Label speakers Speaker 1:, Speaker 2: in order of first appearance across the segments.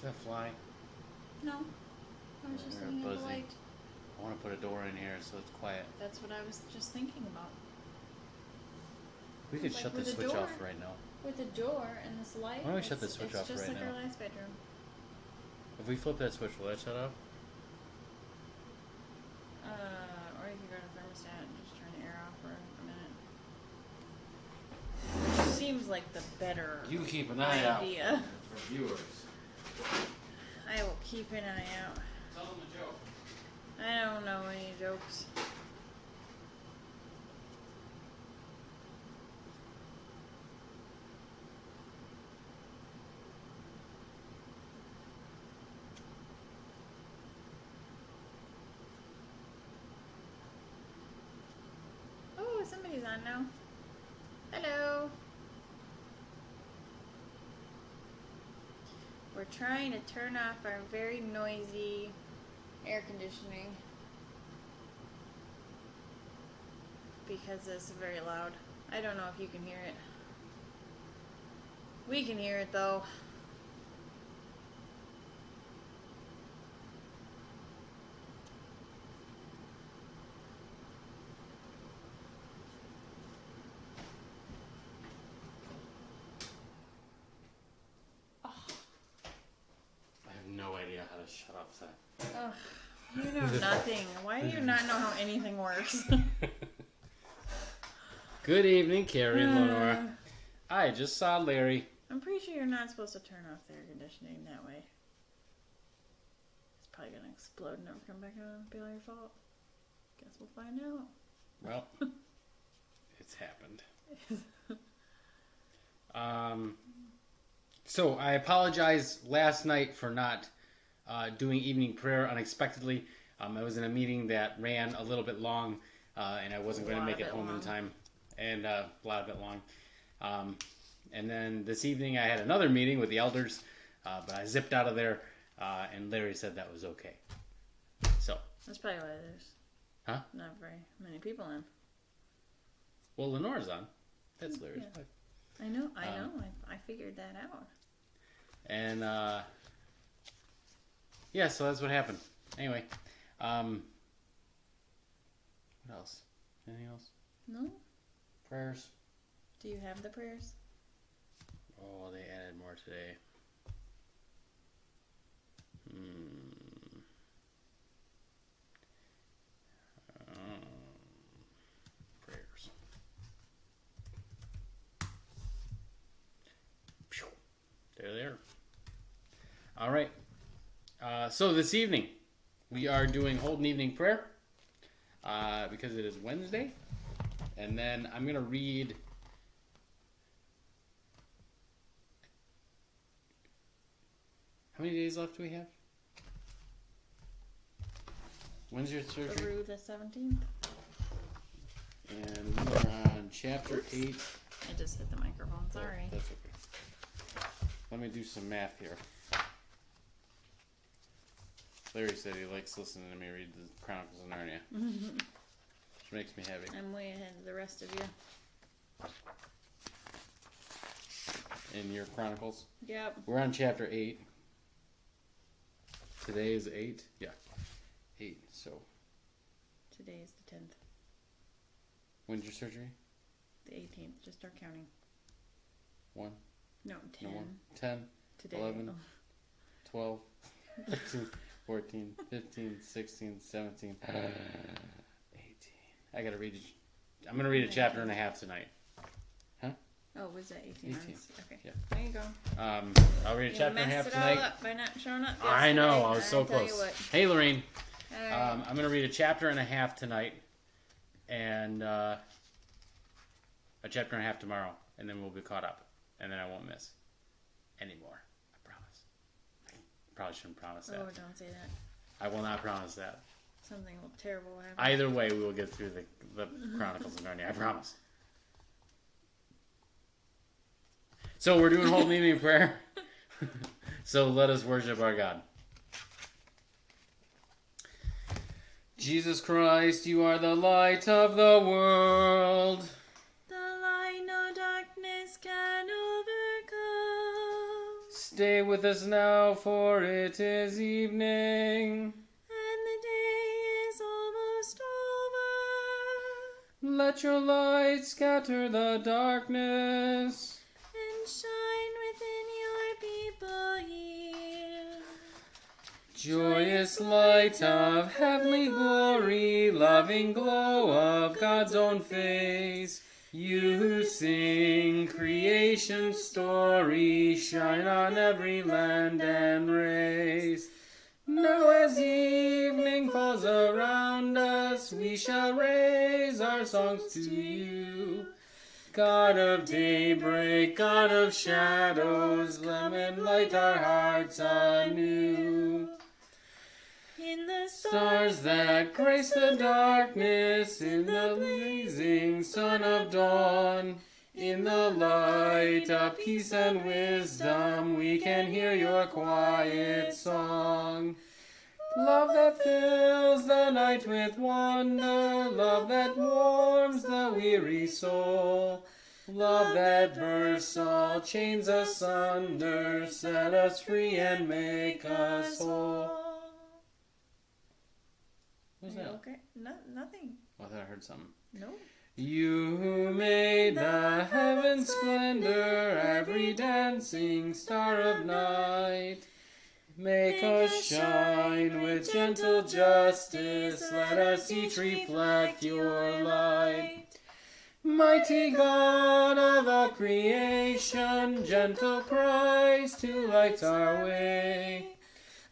Speaker 1: that fly?
Speaker 2: No. I was just looking at the light.
Speaker 1: I want to put a door in here so it's quiet.
Speaker 2: That's what I was just thinking about.
Speaker 1: We could shut the switch off right now.
Speaker 2: With the door and this light.
Speaker 1: Why don't we shut the switch off right now?
Speaker 2: It's just like our last bedroom.
Speaker 1: If we flip that switch, will that shut off?
Speaker 2: Or you could go to thermostat and just turn the air off for a minute. Which seems like the better
Speaker 1: You keep an eye
Speaker 2: idea.
Speaker 1: out for viewers.
Speaker 2: I will keep an eye out.
Speaker 1: Tell them a joke.
Speaker 2: I don't know any jokes. Oh, somebody's on now. Hello. We're trying to turn off our very noisy air conditioning because it's very loud. I don't know if you can hear it. We can hear it though.
Speaker 1: No idea how to shut off that.
Speaker 2: Ugh, you know nothing. Why do you not know how anything works?
Speaker 1: Good evening, Carrie and Lenora. I just saw Larry.
Speaker 2: I'm pretty sure you're not supposed to turn off the air conditioning that way. It's probably gonna explode and never come back on and be all your fault. Guess we'll find out.
Speaker 1: Well, it's happened. So I apologize last night for not doing evening prayer unexpectedly. I was in a meeting that ran a little bit long, and I wasn't going to make it home in time, and a lot of it long. And then this evening I had another meeting with the elders, but I zipped out of there, and Larry said that was okay. So
Speaker 2: that's probably why there's not very many people in.
Speaker 1: Well, Lenore's on. That's Larry's wife.
Speaker 2: I know. I figured that out.
Speaker 1: And, yeah, so that's what happened. Anyway, what else? Anything else?
Speaker 2: No.
Speaker 1: Prayers?
Speaker 2: Do you have the prayers?
Speaker 1: Oh, they added more today. Prayers. They're there. All right. So this evening, we are doing Holden Evening Prayer because it is Wednesday. And then I'm going to read... How many days left do we have? When's your surgery?
Speaker 2: Through the 17th.
Speaker 1: And we are on chapter 8.
Speaker 2: I just hit the microphone, sorry.
Speaker 1: Oh, that's okay. Let me do some math here. Larry said he likes listening to me read the Chronicles of Narnia. Which makes me happy.
Speaker 2: I'm way ahead of the rest of you.
Speaker 1: In your Chronicles?
Speaker 2: Yep.
Speaker 1: We're on chapter 8. Today is 8? Yeah. 8, so.
Speaker 2: Today is the 10th.
Speaker 1: When's your surgery?
Speaker 2: The 18th. Just start counting.
Speaker 1: 1?
Speaker 2: No, 10.
Speaker 1: No more. 10?
Speaker 2: Today.
Speaker 1: 11? 12? 13, 14, 15, 16, 17, 18. I gotta read I'm gonna read a chapter and a half tonight. Huh?
Speaker 2: Oh, was that 18 months? Okay.
Speaker 1: Yeah.
Speaker 2: There you go.
Speaker 1: I'll read a chapter and a half tonight.
Speaker 2: You messed it all up by not showing up yesterday.
Speaker 1: I know, I was so
Speaker 2: tell you
Speaker 1: close.
Speaker 2: what.
Speaker 1: Hey, Lorraine.
Speaker 2: Right.
Speaker 1: I'm gonna read a chapter and a half tonight, and a chapter and a half tomorrow, and then we'll be caught up, and then I won't miss anymore. I promise. I probably shouldn't promise that.
Speaker 2: Oh, don't say that.
Speaker 1: I will not promise that.
Speaker 2: Something terrible will happen.
Speaker 1: Either way, we will get through the Chronicles of Narnia. I promise. So we're doing Holden Evening Prayer. So let us worship our God. Jesus Christ, you are the light of the world.
Speaker 2: The light no darkness can overcome.
Speaker 1: Stay with us now, for it is evening.
Speaker 3: And the day is almost over.
Speaker 1: Let your light scatter the darkness.
Speaker 3: And shine within your people here.
Speaker 1: Joyous light of heavenly glory, loving glow of God's own face. You who sing creation's story, shine on every land and race. Now as evening falls around us, we shall raise our songs to you. God of daybreak, God of shadows, come and light our hearts anew.
Speaker 3: In the
Speaker 1: Stars that grace the darkness, in the blazing sun of dawn, in the light of peace and wisdom, we can hear your quiet song. Love that fills the night with wonder, love that warms the weary soul, love that bursts all chains asunder, set us free and make us whole. What was that?
Speaker 3: Okay, nothing.
Speaker 1: Oh, I thought I heard something.
Speaker 3: No.
Speaker 1: You who made the heaven's splendor, every dancing star of night, make us shine with gentle justice, let us each reflect your light. Mighty God of all creation, gentle Christ who lights our way,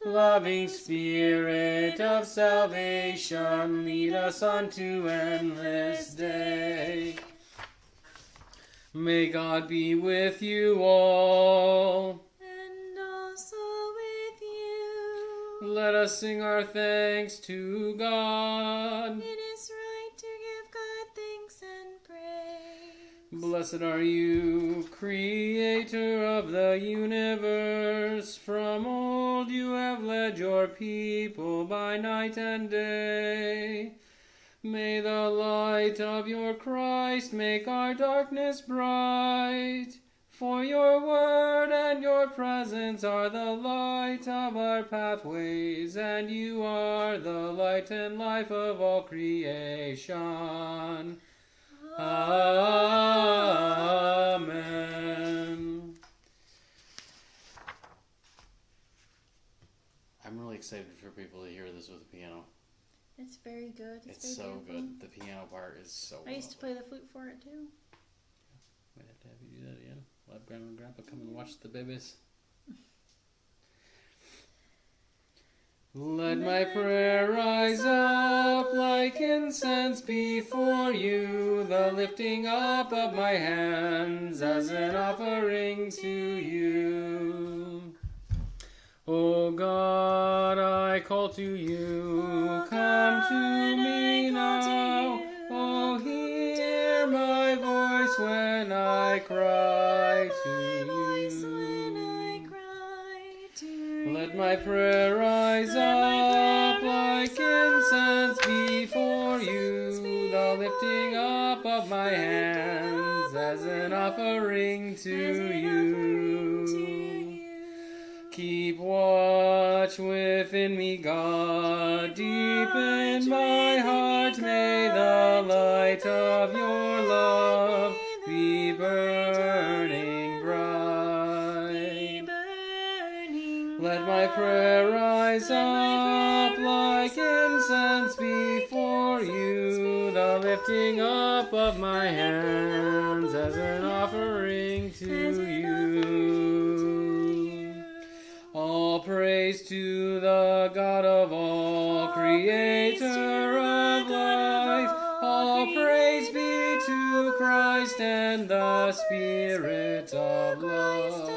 Speaker 1: loving Spirit of salvation, lead us on to endless day. May God be with you all.
Speaker 3: And also with you.
Speaker 1: Let us sing our thanks to God.
Speaker 3: It is right to give God thanks and praise.
Speaker 1: Blessed are you, Creator of the universe. From old you have led your people by night and day. May the light of your Christ make our darkness bright. For your word and your presence are the light of our pathways, and you are the light and life of all creation. Amen. I'm really excited for people to hear this with the piano.
Speaker 3: It's very good.
Speaker 1: It's
Speaker 3: very
Speaker 1: so
Speaker 3: beautiful.
Speaker 1: good. The piano part is so
Speaker 3: I used to play the flute for it too.
Speaker 1: Might have to have you do that again. Let Grandma and Grandpa come and watch the babies. Let my prayer rise up like incense before you, the lifting up of my hands as an offering to you. O God, I call to you, come to me now. Oh, hear my voice when I cry to you. Let my prayer rise up like incense before you, the lifting up of my hands as an offering to you. Keep watch within me, God, deep in my heart. May the light of your love be burning bright. Let my prayer rise up like incense before you, the lifting up of my hands as an offering to you. All praise to the God of all, Creator of life. All praise be to Christ and the Spirit of love.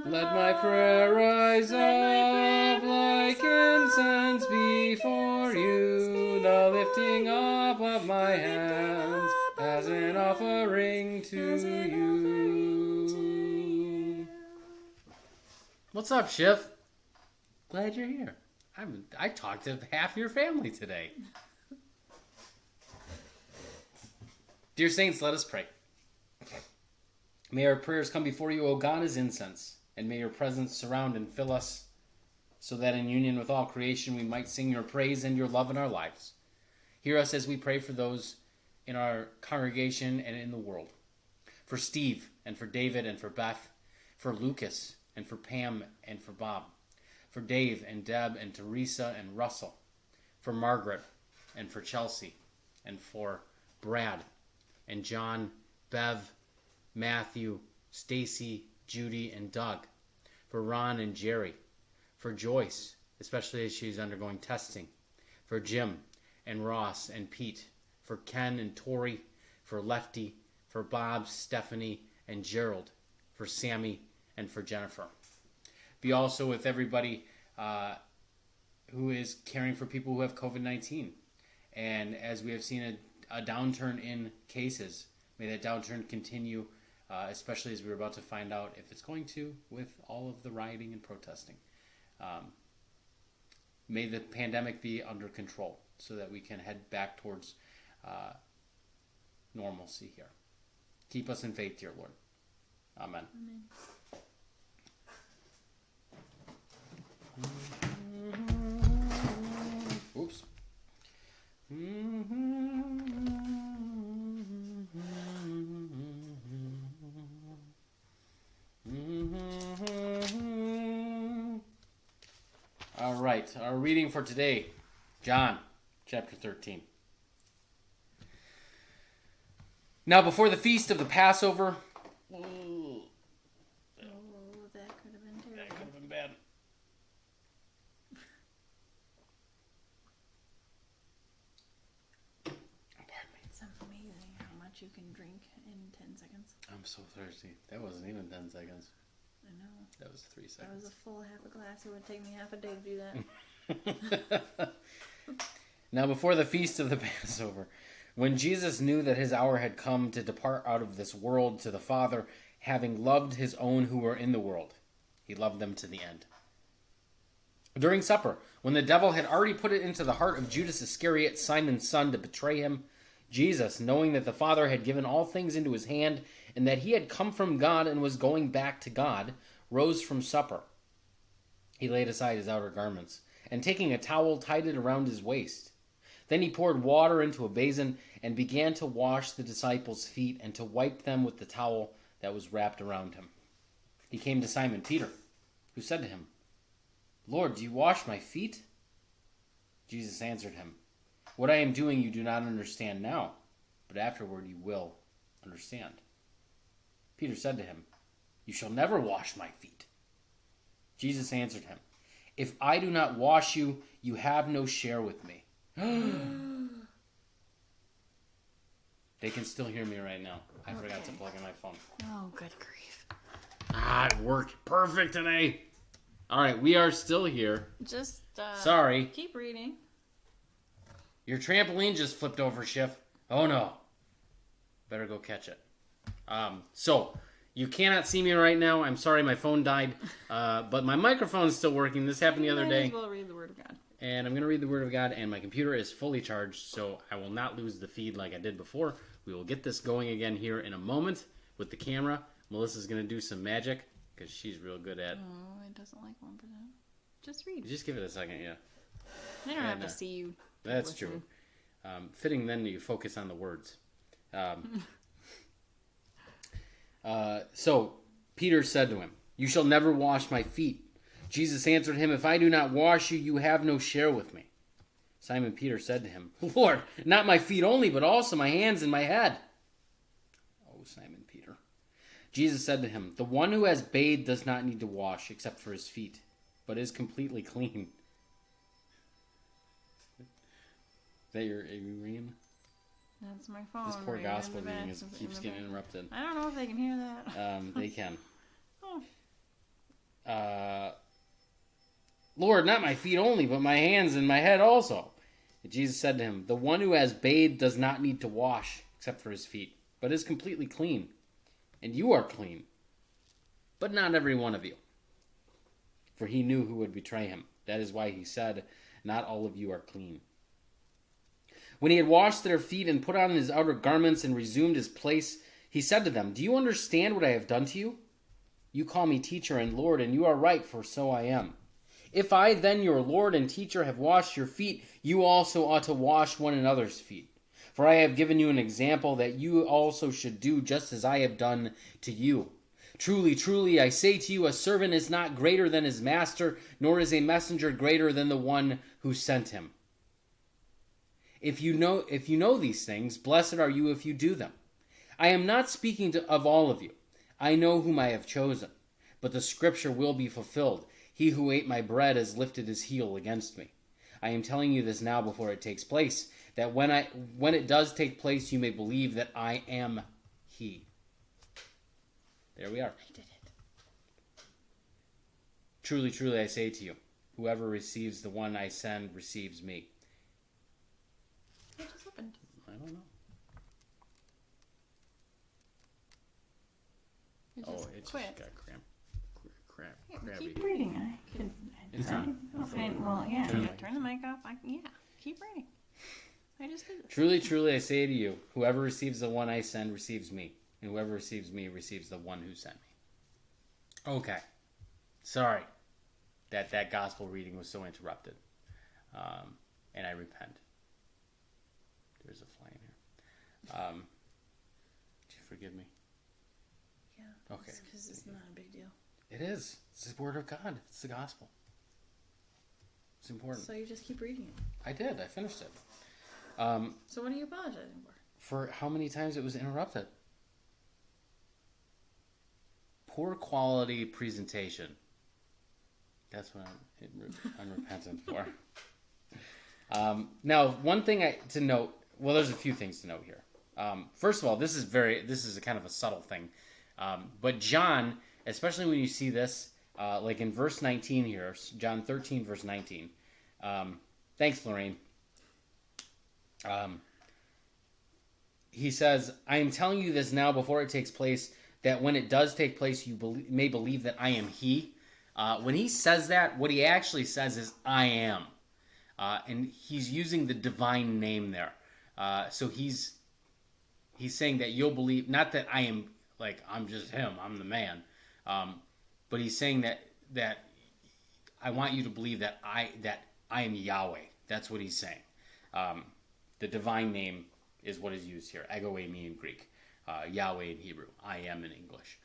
Speaker 1: Let my prayer rise up like incense before you, the lifting up of my hands as an offering to you. What's up, Schiff? Glad you're here. I talked to half your family today. Dear Saints, let us pray. May our prayers come before you, O God, as incense, and may your presence surround and fill us, so that in union with all creation we might sing your praise and your love in our lives. Hear us as we pray for those in our congregation and in the world. For Steve, and for David, and for Beth, for Lucas, and for Pam, and for Bob, for Dave, and Deb, and Teresa, and Russell, for Margaret, and for Chelsea, and for Brad, and John, Bev, Matthew, Stacy, Judy, and Doug, for Ron and Jerry, for Joyce, especially as she's undergoing testing, for Jim, and Ross, and Pete, for Ken and Tori, for Lefty, for Bob, Stephanie, and Gerald, for Sammy, and for Jennifer. Be also with everybody who is caring for people who have COVID-19. And as we have seen a downturn in cases, may that downturn continue, especially as we're about to find out if it's going to with all of the rioting and protesting. May the pandemic be under control so that we can head back towards normalcy here. Keep us in faith, dear Lord. Amen. Oops. All right, our reading for today, John chapter 13. Now before the feast of the Passover,
Speaker 2: Oh, that could have been terrible.
Speaker 1: that could have been bad. Pardon me.
Speaker 2: It's amazing how much you can drink in 10 seconds.
Speaker 1: I'm so thirsty. That wasn't even 10 seconds.
Speaker 2: I know.
Speaker 1: That was 3
Speaker 2: That was
Speaker 1: seconds.
Speaker 2: a full half a glass. It would take me half a day to do that.
Speaker 1: Now before the feast of the Passover, when Jesus knew that his hour had come to depart out of this world to the Father, having loved his own who were in the world, he loved them to the end. During supper, when the devil had already put it into the heart of Judas Iscariot, Simon's son, to betray him, Jesus, knowing that the Father had given all things into his hand, and that he had come from God and was going back to God, rose from supper. He laid aside his outer garments, and taking a towel, tied it around his waist. Then he poured water into a basin and began to wash the disciples' feet and to wipe them with the towel that was wrapped around him. He came to Simon Peter, who said to him, "Lord, do you wash my feet?" Jesus answered him, "What I am doing you do not understand now, but afterward you will understand." Peter said to him, "You shall never wash my feet." Jesus answered him, "If I do not wash you, you have no share with me." They can still hear me right now. I forgot to plug in my phone.
Speaker 2: Oh, good grief.
Speaker 1: It worked perfect today. All right, we are still here.
Speaker 2: Just,
Speaker 1: Sorry.
Speaker 2: keep reading.
Speaker 1: Your trampoline just flipped over, Schiff. Oh, no. Better go catch it. So, you cannot see me right now. I'm sorry, my phone died. But my microphone is still working. This happened the other
Speaker 2: Might
Speaker 1: day.
Speaker 2: as well read the Word of God.
Speaker 1: And I'm going to read the Word of God, and my computer is fully charged, so I will not lose the feed like I did before. We will get this going again here in a moment with the camera. Melissa's going to do some magic, because she's real good at...
Speaker 2: Oh, it doesn't like 1%. Just read.
Speaker 1: Just give it a second, yeah.
Speaker 2: They don't have
Speaker 1: And,
Speaker 2: to see you.
Speaker 1: That's
Speaker 2: listen.
Speaker 1: true. Fitting then that you focus on the words. So Peter said to him, "You shall never wash my feet." Jesus answered him, "If I do not wash you, you have no share with me." Simon Peter said to him, "Lord, not my feet only, but also my hands and my head." Oh, Simon Peter. Jesus said to him, "The one who has bathed does not need to wash except for his feet, but is completely clean." Is that your reading?
Speaker 2: That's my phone.
Speaker 1: This poor
Speaker 2: right
Speaker 1: gospel
Speaker 2: in the
Speaker 1: reading
Speaker 2: back.
Speaker 1: keeps getting interrupted.
Speaker 2: I don't know if they can hear that.
Speaker 1: They can.
Speaker 2: Oh.
Speaker 1: Lord, not my feet only, but my hands and my head also. And Jesus said to him, "The one who has bathed does not need to wash except for his feet, but is completely clean. And you are clean, but not every one of you." For he knew who would betray him. That is why he said, "Not all of you are clean." When he had washed their feet and put on his outer garments and resumed his place, He said to them, "Do you understand what I have done to you? You call me teacher and Lord, and you are right, for so I am. If I then, your Lord and teacher, have washed your feet, you also ought to wash one another's feet. For I have given you an example that you also should do just as I have done to you. Truly, truly, I say to you, a servant is not greater than his master, nor is a messenger greater than the one who sent him. If you know these things, blessed are you if you do them. I am not speaking of all of you. I know whom I have chosen, but the scripture will be fulfilled. He who ate my bread has lifted his heel against me. I am telling you this now before it takes place, that when it does take place, you may believe that I am he." There we are.
Speaker 2: I did it.
Speaker 1: "Truly, truly, I say to you, whoever receives the one I send receives me."
Speaker 2: What just happened?
Speaker 1: I don't know. It just
Speaker 2: quit.
Speaker 1: got crabby.
Speaker 3: Keep reading. I can.
Speaker 1: It's on.
Speaker 3: Okay, well, yeah.
Speaker 1: Turn the
Speaker 3: Turn the mic off. Keep reading. I just did this.
Speaker 1: "Truly, truly, I say to you, whoever receives the one I send receives me, and whoever receives me receives the one who sent me." Okay. Sorry that gospel reading was so interrupted. And I repent. There's a fly in here. Do you forgive me?
Speaker 2: Yeah.
Speaker 1: Okay.
Speaker 2: Because it's not a big deal.
Speaker 1: It is. It's the word of God. It's the gospel. It's important.
Speaker 2: So you just keep reading it.
Speaker 1: I did. I finished it.
Speaker 2: So what are you apologizing for?
Speaker 1: For how many times it was interrupted. Poor quality presentation. That's what I'm repentant for. Now, one thing to note. Well, there's a few things to note here. First of all, this is a kind of a subtle thing. But John, especially when you see this, like in verse 19 here, John 13, verse 19. Thanks, Lorraine. He says, "I am telling you this now before it takes place, that when it does take place, you may believe that I am he." When he says that, what he actually says is, "I am." And he's using the divine name there. So he's saying that you'll believe, not that I am, like, I'm just him, I'm the man. But he's saying that I want you to believe that I am Yahweh. That's what he's saying. The divine name is what is used here. Ego eimi in Greek. Yahweh in Hebrew. I am in English.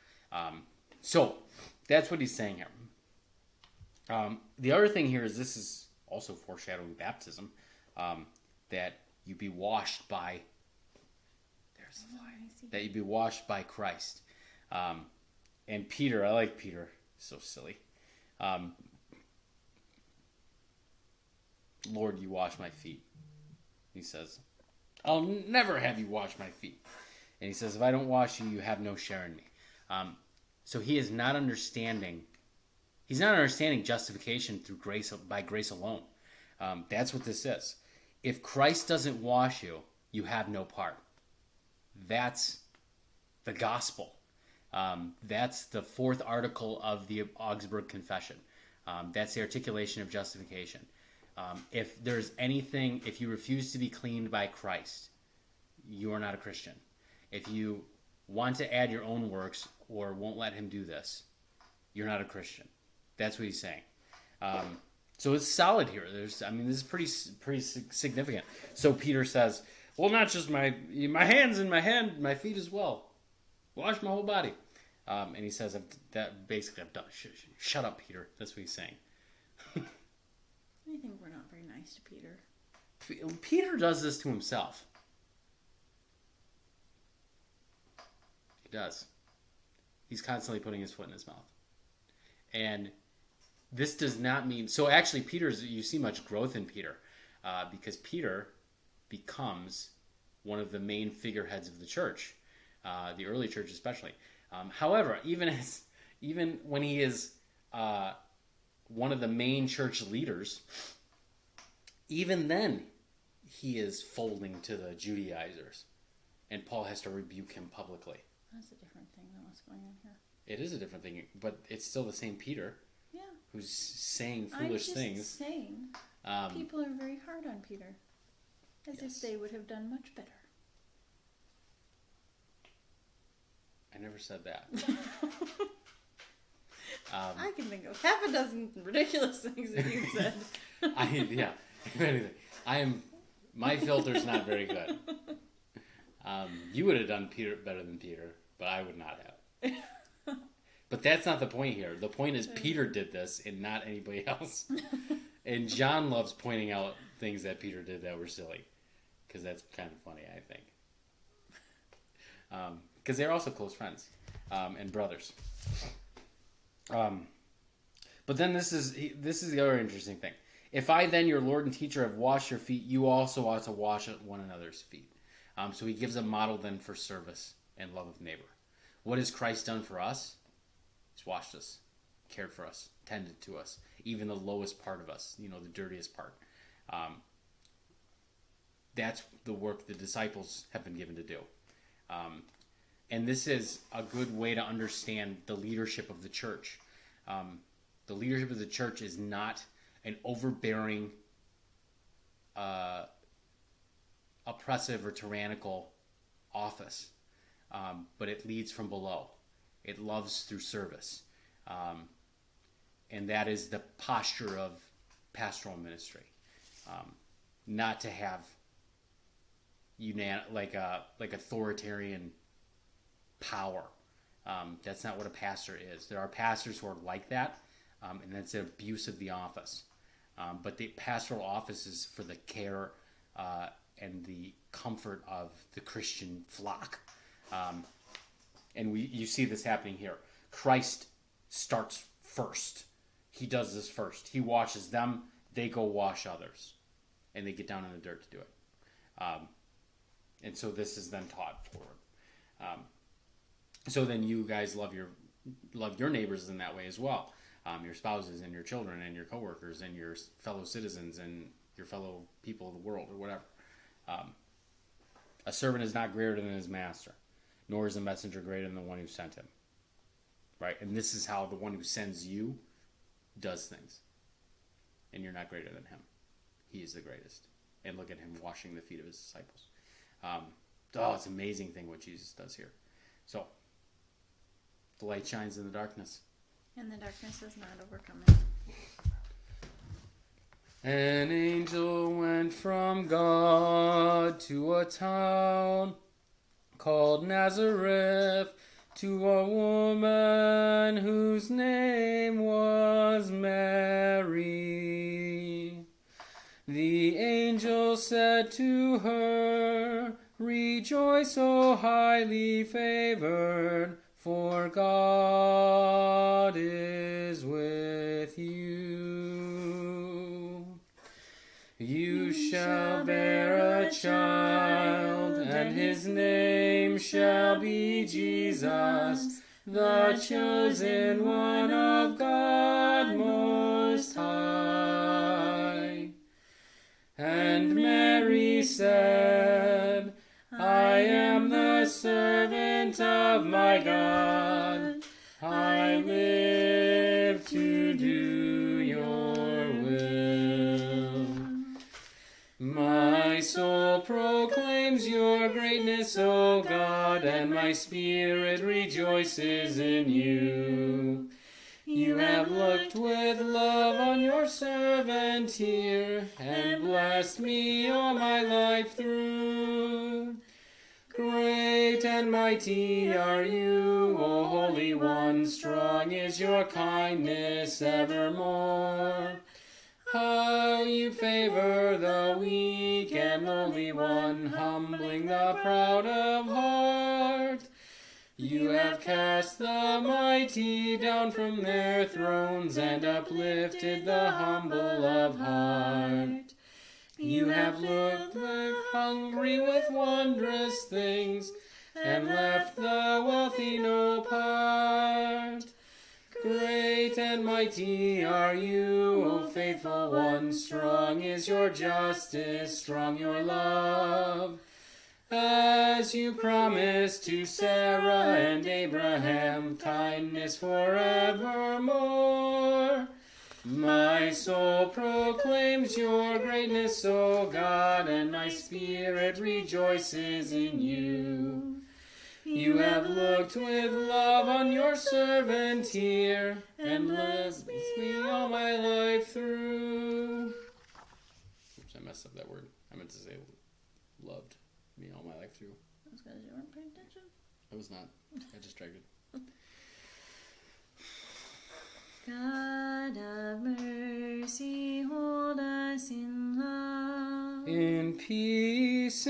Speaker 1: So that's what he's saying here. The other thing here is this is also foreshadowing baptism. That you be washed by... There's the fly. That you be washed by Christ. And Peter, I like Peter. So silly. "Lord, you wash my feet." He says, "I'll never have you wash my feet." And he says, "If I don't wash you, you have no share in me." So he is not understanding. He's not understanding justification through grace, by grace alone. That's what this is. If Christ doesn't wash you, you have no part. That's the gospel. That's the fourth article of the Augsburg Confession. That's the articulation of justification. If there's anything, if you refuse to be cleaned by Christ, you are not a Christian. If you want to add your own works or won't let him do this, you're not a Christian. That's what he's saying. So it's solid here. This is pretty significant. So Peter says, "Well, not just my hands and my feet as well. Wash my whole body." And he says, I've done. Shut up, Peter. That's what he's saying.
Speaker 2: I think we're not very nice to Peter.
Speaker 1: Peter does this to himself. He does. He's constantly putting his foot in his mouth. And this does not mean... So actually, you see much growth in Peter. Because Peter becomes one of the main figureheads of the church. The early church especially. However, even when he is one of the main church leaders, even then he is folding to the Judaizers, and Paul has to rebuke him publicly.
Speaker 2: That's a different thing than what's going on here.
Speaker 1: It is a different thing, but it's still the same Peter.
Speaker 2: Yeah.
Speaker 1: Who's saying foolish things.
Speaker 2: I'm just saying, people are very hard on Peter, as if they would have done much better.
Speaker 1: I never said that.
Speaker 2: I can think of half a dozen ridiculous things that you've said.
Speaker 1: Yeah. If anything, my filter's not very good. You would have done Peter better than Peter, but I would not have. But that's not the point here. The point is Peter did this and not anybody else. And John loves pointing out things that Peter did that were silly. Because that's kind of funny, I think. Because they're also close friends and brothers. But then this is the other interesting thing. If I then, your Lord and teacher, have washed your feet, you also ought to wash one another's feet. So he gives a model then for service and love of neighbor. What has Christ done for us? He's washed us, cared for us, tended to us, even the lowest part of us, the dirtiest part. That's the work the disciples have been given to do. And this is a good way to understand the leadership of the church. The leadership of the church is not an overbearing, oppressive, or tyrannical office, but it leads from below. It loves through service. And that is the posture of pastoral ministry. Not to have authoritarian power. That's not what a pastor is. There are pastors who are like that, and that's an abuse of the office. But the pastoral office is for the care and the comfort of the Christian flock. And you see this happening here. Christ starts first. He does this first. He washes them. They go wash others. And they get down in the dirt to do it. And so this is then taught forward. So then you guys love your neighbors in that way as well. Your spouses and your children and your coworkers and your fellow citizens and your fellow people of the world or whatever. A servant is not greater than his master, nor is a messenger greater than the one who sent him. Right? And this is how the one who sends you does things. And you're not greater than him. He is the greatest. And look at him washing the feet of his disciples. It's an amazing thing what Jesus does here. So, the light shines in the darkness.
Speaker 2: And the darkness has not overcome it.
Speaker 1: An angel went from God to a town called Nazareth, to a woman whose name was Mary. The angel said to her, "Rejoice, O highly favored, for God is with you. You shall bear a child, and his name shall be Jesus, the chosen one of God Most High." And Mary said, "I am the servant of my God. I live to do your will. My soul proclaims your greatness, O God, and my spirit rejoices in you. You have looked with love on your servant here, and blessed me all my life through. Great and mighty are you, O Holy One, strong is your kindness evermore. How you favor the weak and lowly one, humbling the proud of heart. You have cast the mighty down from their thrones, and uplifted the humble of heart. You have looked the hungry with wondrous things, and left the wealthy no part. Great and mighty are you, O faithful one, strong is your justice, strong your love. As you promised to Sarah and Abraham, kindness forevermore. My soul proclaims your greatness, O God, and my spirit rejoices in you. You have looked with love on your servant here, and blessed me all my life through. Oops, I messed up that word. I meant to say loved me all my life through.
Speaker 2: That's because you weren't paying attention.
Speaker 1: I was not. I distracted.
Speaker 3: God of mercy, hold us in love.
Speaker 1: In peace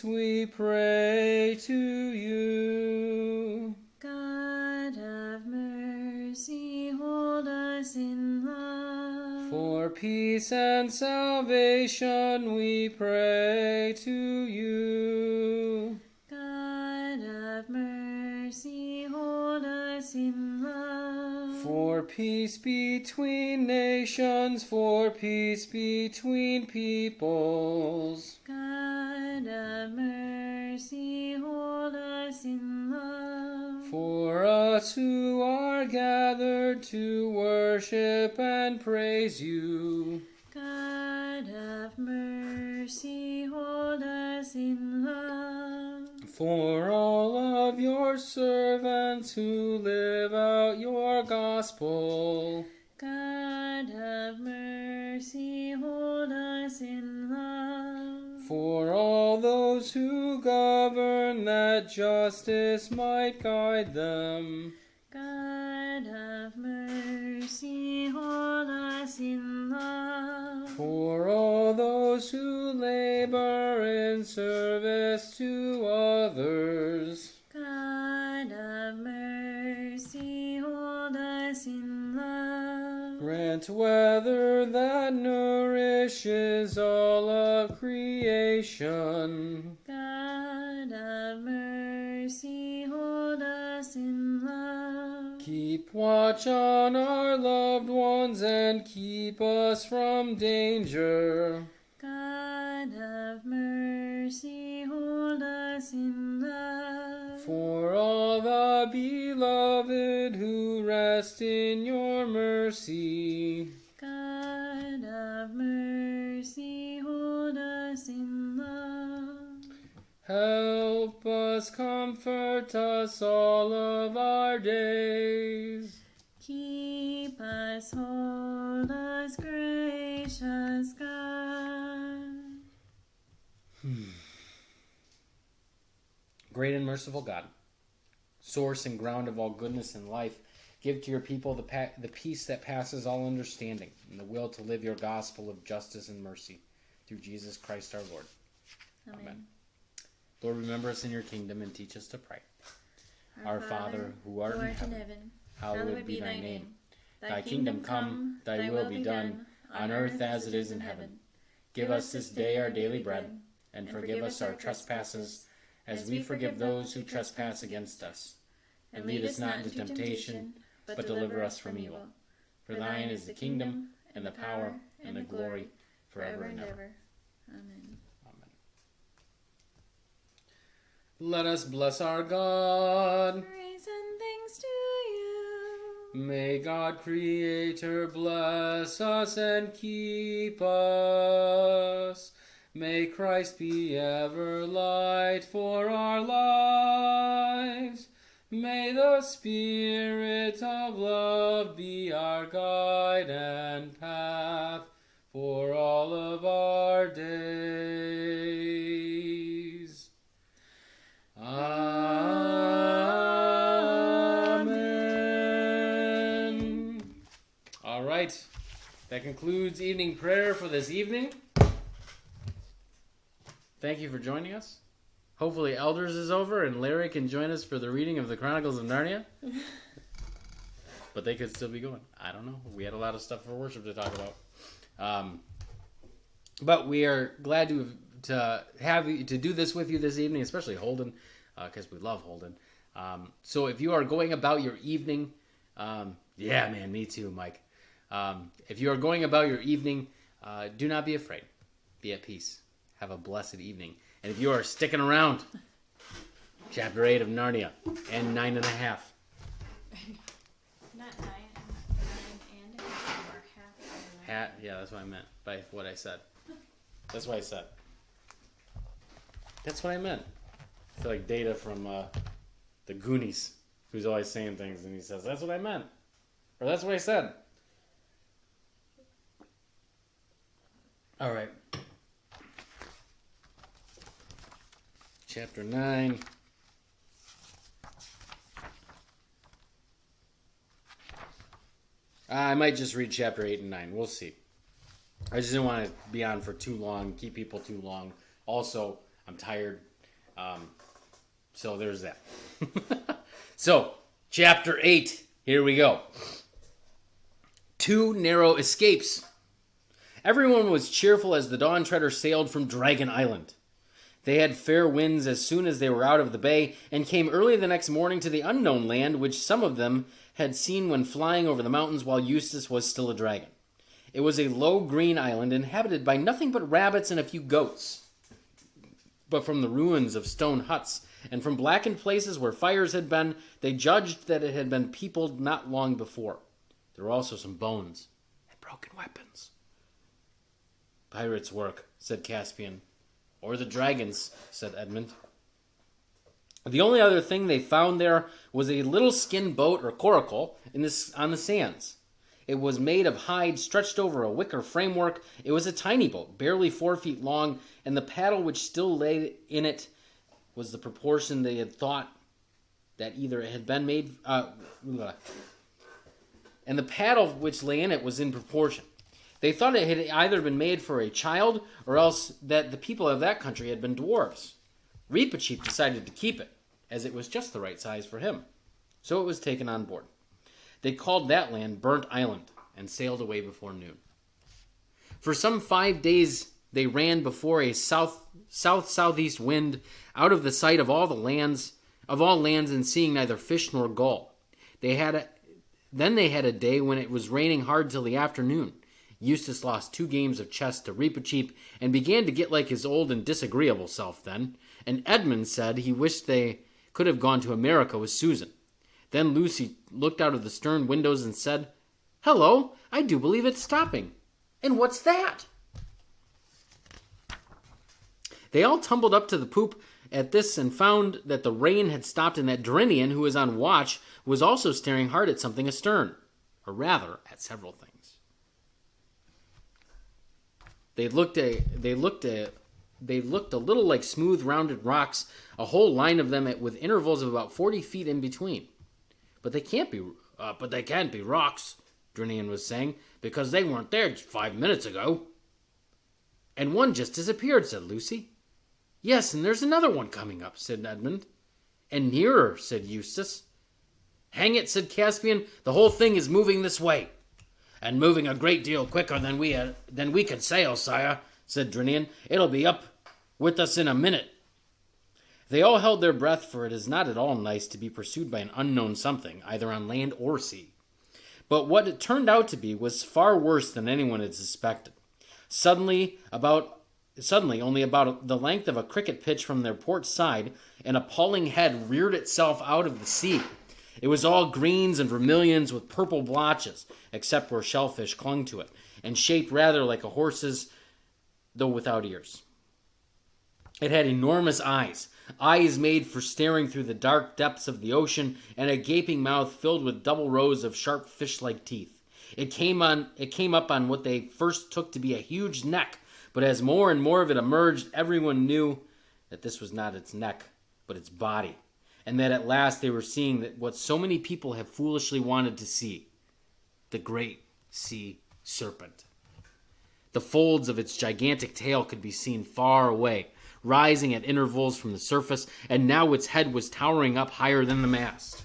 Speaker 1: we pray to you.
Speaker 3: God of mercy, hold us in love.
Speaker 1: For peace and salvation we pray to you.
Speaker 3: God of mercy, hold us in love.
Speaker 1: For peace between nations, for peace between peoples.
Speaker 3: God of mercy, hold us in love.
Speaker 1: For us who are gathered to worship and praise you.
Speaker 3: God of mercy, hold us in love.
Speaker 1: For all of your servants who live out your gospel.
Speaker 3: God of mercy, hold us in love.
Speaker 1: For all those who govern, that justice might guide them.
Speaker 3: God of mercy, hold us in love.
Speaker 1: For all those who labor in service to others.
Speaker 3: God of mercy, hold us in love.
Speaker 1: Grant weather that nourishes all of creation.
Speaker 3: God of mercy, hold us in love.
Speaker 1: Keep watch on our loved ones and keep us from danger.
Speaker 3: God of mercy, hold us in love.
Speaker 1: For all the beloved who rest in your mercy.
Speaker 3: God of mercy, hold us in love.
Speaker 1: Help us, comfort us all of our days.
Speaker 3: Keep us, hold us, gracious God.
Speaker 1: Great and merciful God, source and ground of all goodness and life, give to your people the peace that passes all understanding and the will to live your gospel of justice and mercy through Jesus Christ our Lord. Amen. Lord, remember us in your kingdom and teach us to pray. Our Father, who art in heaven, hallowed be thy name. Thy kingdom come, thy will be done, on earth as it is in heaven. Give us this day our daily bread, and forgive us our trespasses, as we forgive those who trespass against us. And lead us not into temptation, but deliver us from evil. For thine is the kingdom, and the power, and the glory, forever and ever.
Speaker 2: Amen.
Speaker 1: Amen. Let us bless our God.
Speaker 3: Praise and thanks to you.
Speaker 1: May God Creator bless us and keep us. May Christ be ever light for our lives. May the Spirit of love be our guide and path for all of our days. Amen. All right. That concludes evening prayer for this evening. Thank you for joining us. Hopefully Elders is over and Larry can join us for the reading of the Chronicles of Narnia. But they could still be going. I don't know. We had a lot of stuff for worship to talk about. But we are glad to have you to do this with you this evening, especially Holden, because we love Holden. So if you are going about your evening, yeah, man, me too, Mike. If you are going about your evening, do not be afraid. Be at peace. Have a blessed evening. And if you are sticking around, Chapter 8 of Narnia and 9 and a half.
Speaker 2: Not 9 and a half, or half.
Speaker 1: Yeah, that's what I meant by what I said. That's what I said. That's what I meant. feel like Data from the Goonies, who's always saying things, and he says, "That's what I meant," or "That's what I said." All right. Chapter 9. I might just read chapter 8 and 9. We'll see. I just didn't want to be on for too long, keep people too long. Also, I'm tired. So there's that. So, chapter 8. Here we go. 2 narrow escapes. Everyone was cheerful as the Dawn Treader sailed from Dragon Island. They had fair winds as soon as they were out of the bay, and came early the next morning to the unknown land which some of them had seen when flying over the mountains while Eustace was still a dragon. It was a low green island inhabited by nothing but rabbits and a few goats. But from the ruins of stone huts, and from blackened places where fires had been, they judged that it had been peopled not long before. There were also some bones and broken weapons. "Pirates' work," said Caspian. "Or the dragons," said Edmund. The only other thing they found there was a little skin boat or coracle on the sands. It was made of hide stretched over a wicker framework. It was a tiny boat, barely 4 feet long, and the paddle which still lay in it was the proportion they had thought that either it had been made... and the paddle which lay in it was in proportion. They thought it had either been made for a child or else that the people of that country had been dwarves. Reepicheep decided to keep it, as it was just the right size for him. So it was taken on board. They called that land Burnt Island and sailed away before noon. For some 5 days they ran before a southeast wind out of the sight of all lands and seeing neither fish nor gull. Then they had a day when it was raining hard till the afternoon. Eustace lost 2 games of chess to Reepicheep and began to get like his old and disagreeable self then, and Edmund said he wished they could have gone to America with Susan. Then Lucy looked out of the stern windows and said, "Hello, I do believe it's stopping. And what's that?" They all tumbled up to the poop at this and found that the rain had stopped and that Drinian, who was on watch, was also staring hard at something astern, or rather, at several things. They looked a little like smooth, rounded rocks, a whole line of them with intervals of about 40 feet in between. But they can't be rocks," Drinian was saying, "because they weren't there just 5 minutes ago." "And one just disappeared," said Lucy. "Yes, and there's another one coming up," said Edmund. "And nearer," said Eustace. "Hang it," said Caspian, "the whole thing is moving this way." "And moving a great deal quicker than we can sail, sire," said Drinian. "It'll be up with us in a minute." They all held their breath, for it is not at all nice to be pursued by an unknown something, either on land or sea. But what it turned out to be was far worse than anyone had suspected. Suddenly, only about the length of a cricket pitch from their port side, an appalling head reared itself out of the sea. It was all greens and vermilions with purple blotches, except where shellfish clung to it, and shaped rather like a horse's, though without ears. It had enormous eyes made for staring through the dark depths of the ocean, and a gaping mouth filled with double rows of sharp fish-like teeth. It came up on what they first took to be a huge neck, but as more and more of it emerged, everyone knew that this was not its neck, but its body, and that at last they were seeing that what so many people have foolishly wanted to see, the great sea serpent. The folds of its gigantic tail could be seen far away, rising at intervals from the surface, and now its head was towering up higher than the mast.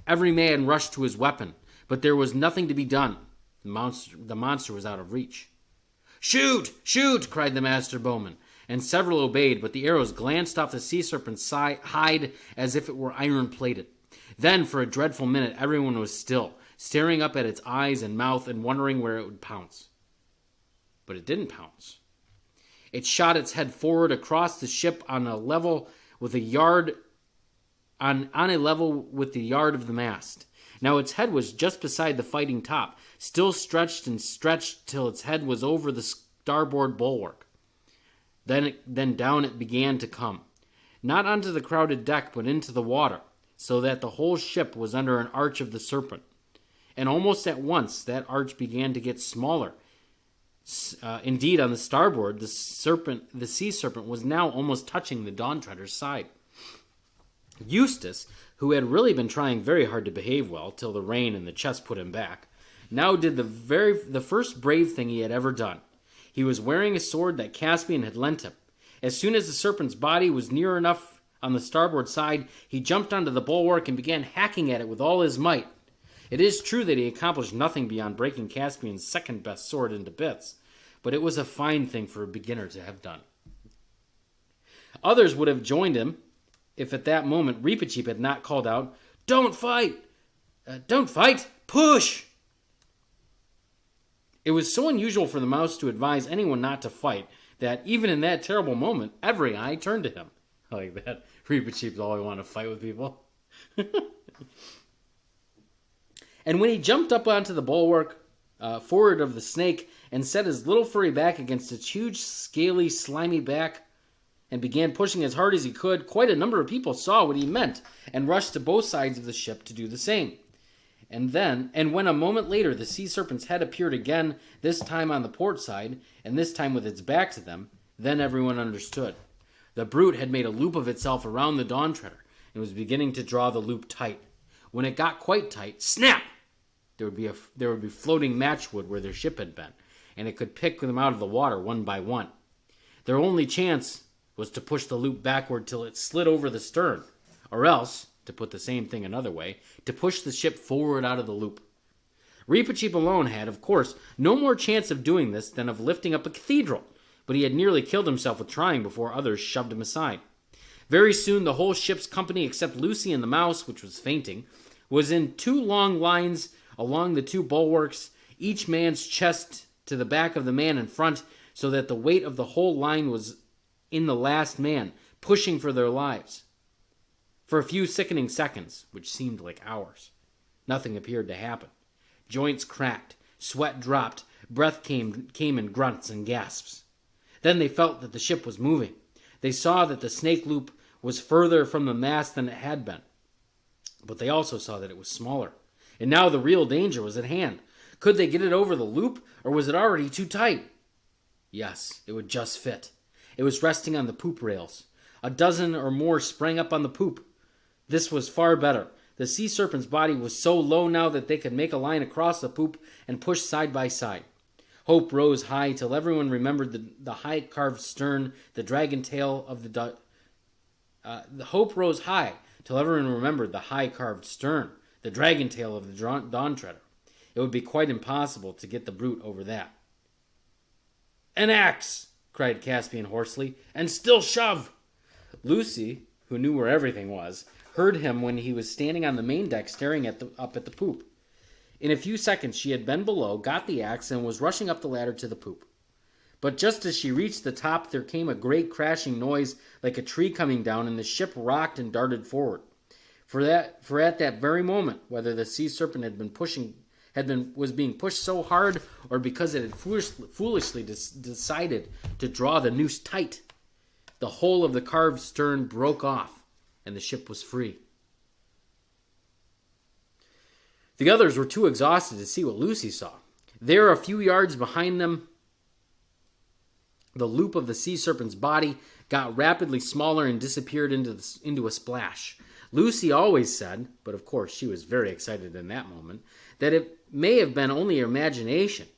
Speaker 1: Every man rushed to his weapon, but there was nothing to be done. The monster was out of reach. "Shoot! Shoot!" cried the master bowman, and several obeyed, but the arrows glanced off the sea serpent's hide as if it were iron-plated. Then, for a dreadful minute, everyone was still, staring up at its eyes and mouth and wondering where it would pounce. But it didn't pounce. It shot its head forward across the ship on a level with the yard of the mast. Now its head was just beside the fighting top, still stretched till its head was over the starboard bulwark. Then down it began to come. not onto the crowded deck, but into the water, so that the whole ship was under an arch of the serpent. And almost at once that arch began to get smaller. Indeed, on the starboard, the sea serpent was now almost touching the Dawn Treader's side. Eustace, who had really been trying very hard to behave well till the rain and the chest put him back, now did the first brave thing he had ever done. He was wearing a sword that Caspian had lent him. As soon as the serpent's body was near enough on the starboard side, he jumped onto the bulwark and began hacking at it with all his might. It is true that he accomplished nothing beyond breaking Caspian's second-best sword into bits, but it was a fine thing for a beginner to have done. Others would have joined him if at that moment Reepicheep had not called out, "Don't fight! Don't fight! Push!" It was so unusual for the mouse to advise anyone not to fight that even in that terrible moment, every eye turned to him. I like that. Reepicheep's always want to fight with people. And when he jumped up onto the bulwark forward of the snake and set his little furry back against its huge, scaly, slimy back and began pushing as hard as he could, quite a number of people saw what he meant and rushed to both sides of the ship to do the same. And when a moment later the sea serpent's head appeared again, this time on the port side, and this time with its back to them, then everyone understood. The brute had made a loop of itself around the Dawn Treader and was beginning to draw the loop tight. When it got quite tight, snap! There would be floating matchwood where their ship had been, and it could pick them out of the water one by one. Their only chance was to push the loop backward till it slid over the stern, or else, to put the same thing another way, to push the ship forward out of the loop. Reepicheep alone had, of course, no more chance of doing this than of lifting up a cathedral, but he had nearly killed himself with trying before others shoved him aside. Very soon the whole ship's company, except Lucy and the mouse, which was fainting, was in two long lines along the two bulwarks, each man's chest to the back of the man in front, so that the weight of the whole line was in the last man, pushing for their lives. For a few sickening seconds, which seemed like hours, nothing appeared to happen. Joints cracked, sweat dropped, breath came in grunts and gasps. Then they felt that the ship was moving. They saw that the snake loop was further from the mast than it had been. But they also saw that it was smaller. And now the real danger was at hand. Could they get it over the loop, or was it already too tight? Yes, it would just fit. It was resting on the poop rails. A dozen or more sprang up on the poop. This was far better. The sea serpent's body was so low now that they could make a line across the poop and push side by side. Hope rose high till everyone remembered the high carved stern, the dragon tail of the hope rose high till everyone remembered the high carved stern, the dragon tail of the Dawn Treader. It would be quite impossible to get the brute over that. "An axe!" cried Caspian hoarsely, "and still shove!" Lucy, who knew where everything was, heard him when he was standing on the main deck staring up at the poop. In a few seconds she had been below, got the axe, and was rushing up the ladder to the poop. But just as she reached the top, there came a great crashing noise like a tree coming down, and the ship rocked and darted forward. For at that very moment, whether the sea serpent was being pushed so hard, or because it had foolishly decided to draw the noose tight, the whole of the carved stern broke off, and the ship was free. The others were too exhausted to see what Lucy saw. There, a few yards behind them, the loop of the sea serpent's body got rapidly smaller and disappeared into a splash. Lucy always said, but of course she was very excited in that moment, that it may have been only her imagination,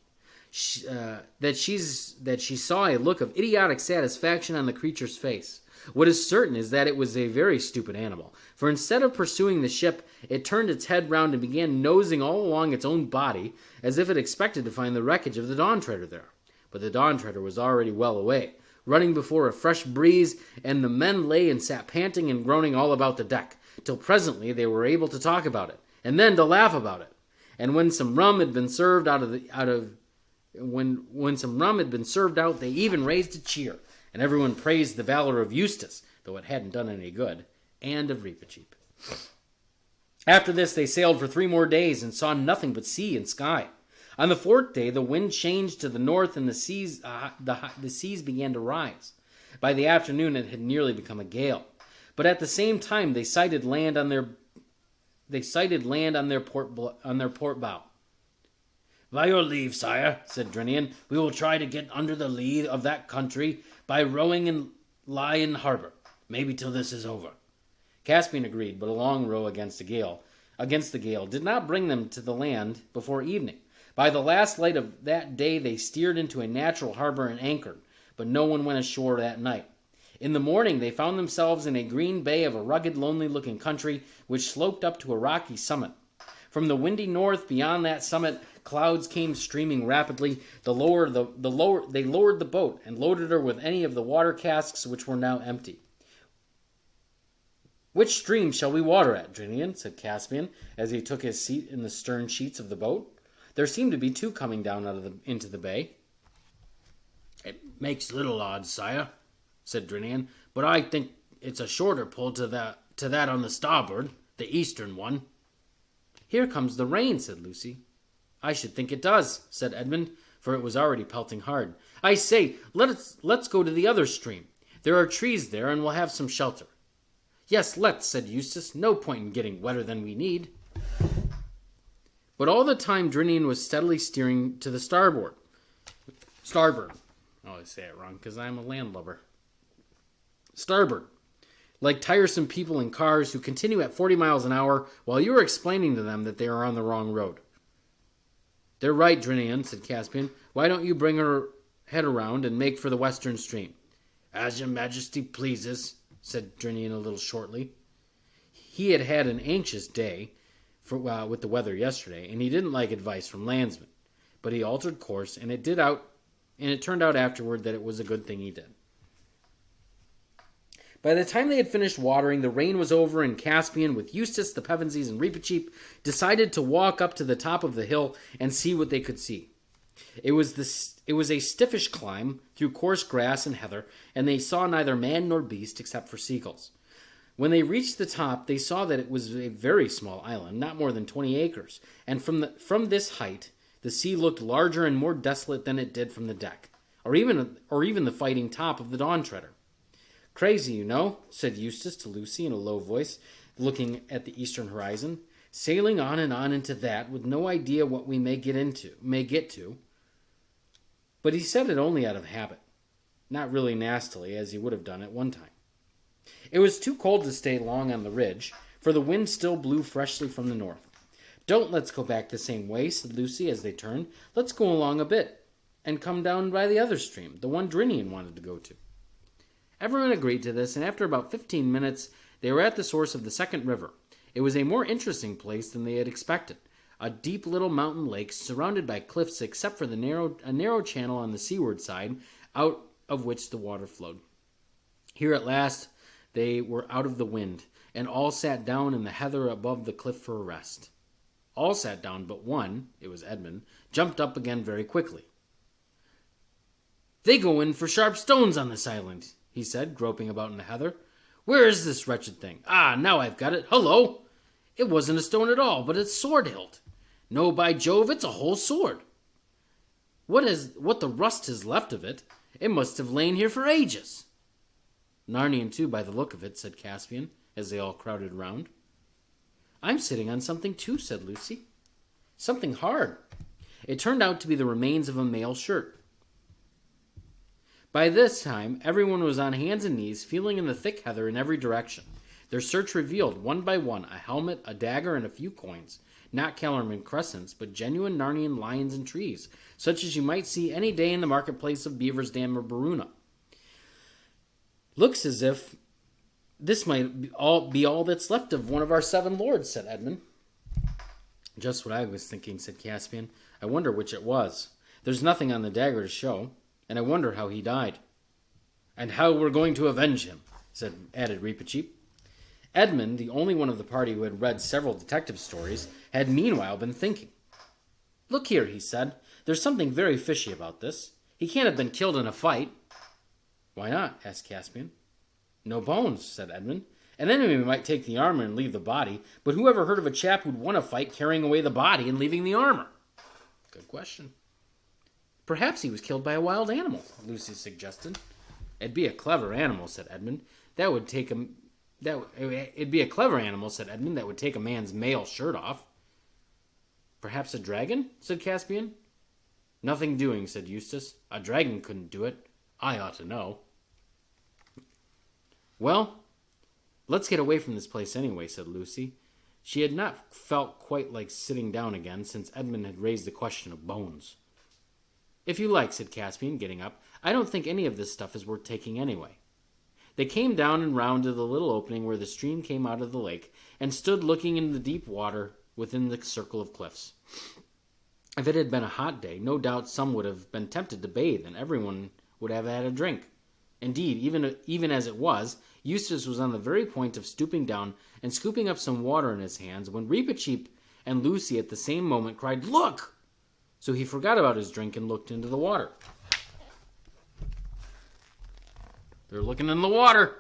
Speaker 1: that she saw a look of idiotic satisfaction on the creature's face. What is certain is that it was a very stupid animal, for instead of pursuing the ship, it turned its head round and began nosing all along its own body, as if it expected to find the wreckage of the Dawn Treader there. But the Dawn Treader was already well away, running before a fresh breeze, and the men lay and sat panting and groaning all about the deck, till presently they were able to talk about it, and then to laugh about it. And when some rum had been served when some rum had been served out, they even raised a cheer, and everyone praised the valor of Eustace, though it hadn't done any good, and of Reepicheep. After this they sailed for 3 more days and saw nothing but sea and sky. On the 4th day the wind changed to the north, and the seas began to rise. By the afternoon it had nearly become a gale. But at the same time, they sighted land on their port bow. "By your leave, sire," said Drinian, "we will try to get under the lee of that country by rowing and lie in harbor, maybe till this is over." Caspian agreed, but a long row against the gale did not bring them to the land before evening. By the last light of that day they steered into a natural harbor and anchored, but no one went ashore that night. In the morning they found themselves in a green bay of a rugged, lonely-looking country which sloped up to a rocky summit. From the windy north, beyond that summit, clouds came streaming rapidly. They lowered the boat and loaded her with any of the water casks which were now empty. "Which stream shall we water at, Drinian?" said Caspian, as he took his seat in the stern sheets of the boat. There seemed to be two coming down into the bay. "It makes little odds, sire," said Drinian, "but I think it's a shorter pull to that on the starboard, the eastern one." "Here comes the rain," said Lucy. "I should think it does," said Edmund, for it was already pelting hard. "I say, let's go to the other stream. There are trees there, and we'll have some shelter." "Yes, let's," said Eustace. "No point in getting wetter than we need." But all the time Drinian was steadily steering to the starboard. Starboard. I always say it wrong because I'm a landlubber. Starboard. Like tiresome people in cars who continue at 40 miles an hour while you are explaining to them that they are on the wrong road. "They're right, Drinian," said Caspian. "Why don't you bring her head around and make for the western stream?" "As your majesty pleases," said Drinian a little shortly. He had had an anxious day with the weather yesterday, and he didn't like advice from landsmen. But he altered course, and it turned out afterward that it was a good thing he did. By the time they had finished watering, the rain was over, and Caspian, with Eustace, the Pevensies, and Reepicheep, decided to walk up to the top of the hill and see what they could see. It was a stiffish climb through coarse grass and heather, and they saw neither man nor beast except for seagulls. When they reached the top, they saw that it was a very small island, not more than 20 acres, and from this height, the sea looked larger and more desolate than it did from the deck, or even the fighting top of the Dawn Treader. "Crazy, you know," said Eustace to Lucy in a low voice, looking at the eastern horizon, "sailing on and on into that, with no idea what we may get to." But he said it only out of habit, not really nastily, as he would have done at one time. It was too cold to stay long on the ridge, for the wind still blew freshly from the north. "Don't let's go back the same way," said Lucy as they turned. "Let's go along a bit, and come down by the other stream, the one Drinian wanted to go to." Everyone agreed to this, and after about 15 minutes, they were at the source of the second river. It was a more interesting place than they had expected. A deep little mountain lake surrounded by cliffs except for a narrow channel on the seaward side, out of which the water flowed. Here at last they were out of the wind, and all sat down in the heather above the cliff for a rest. All sat down but one, it was Edmund, jumped up again very quickly. "They go in for sharp stones on this island," he said, groping about in the heather. "Where is this wretched thing? Ah, now I've got it. Hullo! It wasn't a stone at all, but it's sword hilt. No, by Jove, it's a whole sword. What the rust has left of it, it must have lain here for ages." "Narnian too, by the look of it," said Caspian, as they all crowded round. "I'm sitting on something too," said Lucy. "Something hard." It turned out to be the remains of a mail shirt. By this time, everyone was on hands and knees, feeling in the thick heather in every direction. Their search revealed, one by one, a helmet, a dagger, and a few coins. Not Kellerman crescents, but genuine Narnian lions and trees, such as you might see any day in the marketplace of Beaver's Dam or Baruna. "Looks as if this might be all that's left of one of our 7 lords," said Edmund. "Just what I was thinking," said Caspian. "I wonder which it was. There's nothing on the dagger to show, and I wonder how he died." "And how we're going to avenge him," added Reepicheep. Edmund, the only one of the party who had read several detective stories, had meanwhile been thinking. "Look here," he said. "There's something very fishy about this. He can't have been killed in a fight." "Why not?" asked Caspian. "No bones," said Edmund. "An enemy might take the armor and leave the body, but who ever heard of a chap who'd won a fight carrying away the body and leaving the armor?" "Good question." "Perhaps he was killed by a wild animal," Lucy suggested. "It'd be a clever animal," said Edmund. "That would take him It'd be a clever animal, said Edmund, that would take a man's male shirt off. Perhaps a dragon, said Caspian. Nothing doing, said Eustace. A dragon couldn't do it. I ought to know. Well, let's get away from this place anyway, said Lucy. She had not felt quite like sitting down again since Edmund had raised the question of bones. If you like, said Caspian, getting up. I don't think any of this stuff is worth taking anyway. They came down and round to the little opening where the stream came out of the lake, and stood looking into the deep water within the circle of cliffs. If it had been a hot day, no doubt some would have been tempted to bathe, and everyone would have had a drink. Indeed, even as it was, Eustace was on the very point of stooping down and scooping up some water in his hands, when Reepicheep and Lucy at the same moment cried, "Look!" So he forgot about his drink and looked into the water. They're looking in the water.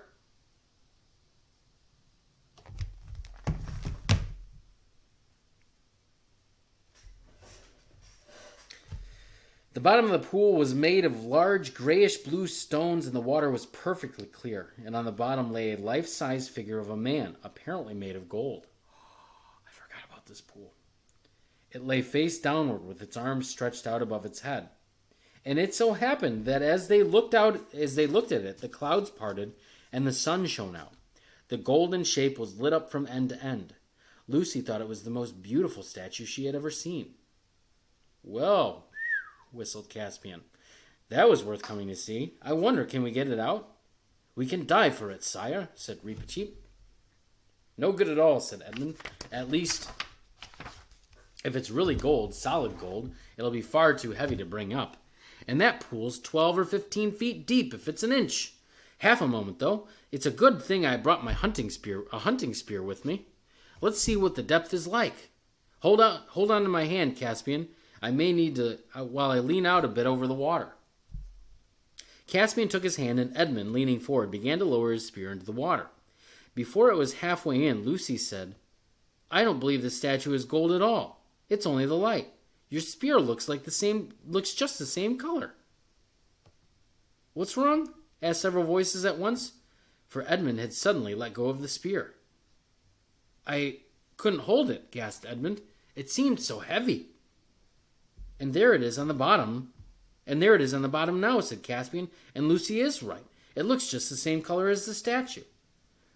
Speaker 1: The bottom of the pool was made of large grayish-blue stones, and the water was perfectly clear. And on the bottom lay a life-size figure of a man, apparently made of gold. I forgot about this pool. It lay face downward, with its arms stretched out above its head. And it so happened that as they looked at it, the clouds parted, and the sun shone out. The golden shape was lit up from end to end. Lucy thought it was the most beautiful statue she had ever seen. "Well," whistled Caspian, "that was worth coming to see. I wonder, can we get it out?" "We can die for it, sire," said Reepicheep. "No good at all," said Edmund. "At least, if it's really gold, solid gold, it'll be far too heavy to bring up. And that pool's 12 or 15 feet deep if it's an inch. Half a moment, though. It's a good thing I brought my hunting spear with me. Let's see what the depth is like. Hold on to my hand, Caspian. I may need to, while I lean out a bit over the water." Caspian took his hand, and Edmund, leaning forward, began to lower his spear into the water. Before it was halfway in, Lucy said, "I don't believe the statue is gold at all. It's only the light. Your spear looks just the same color." "What's wrong?" asked several voices at once, for Edmund had suddenly let go of the spear. "I couldn't hold it," gasped Edmund. "It seemed so heavy." And there it is on the bottom now," said Caspian, "and Lucy is right. It looks just the same color as the statue."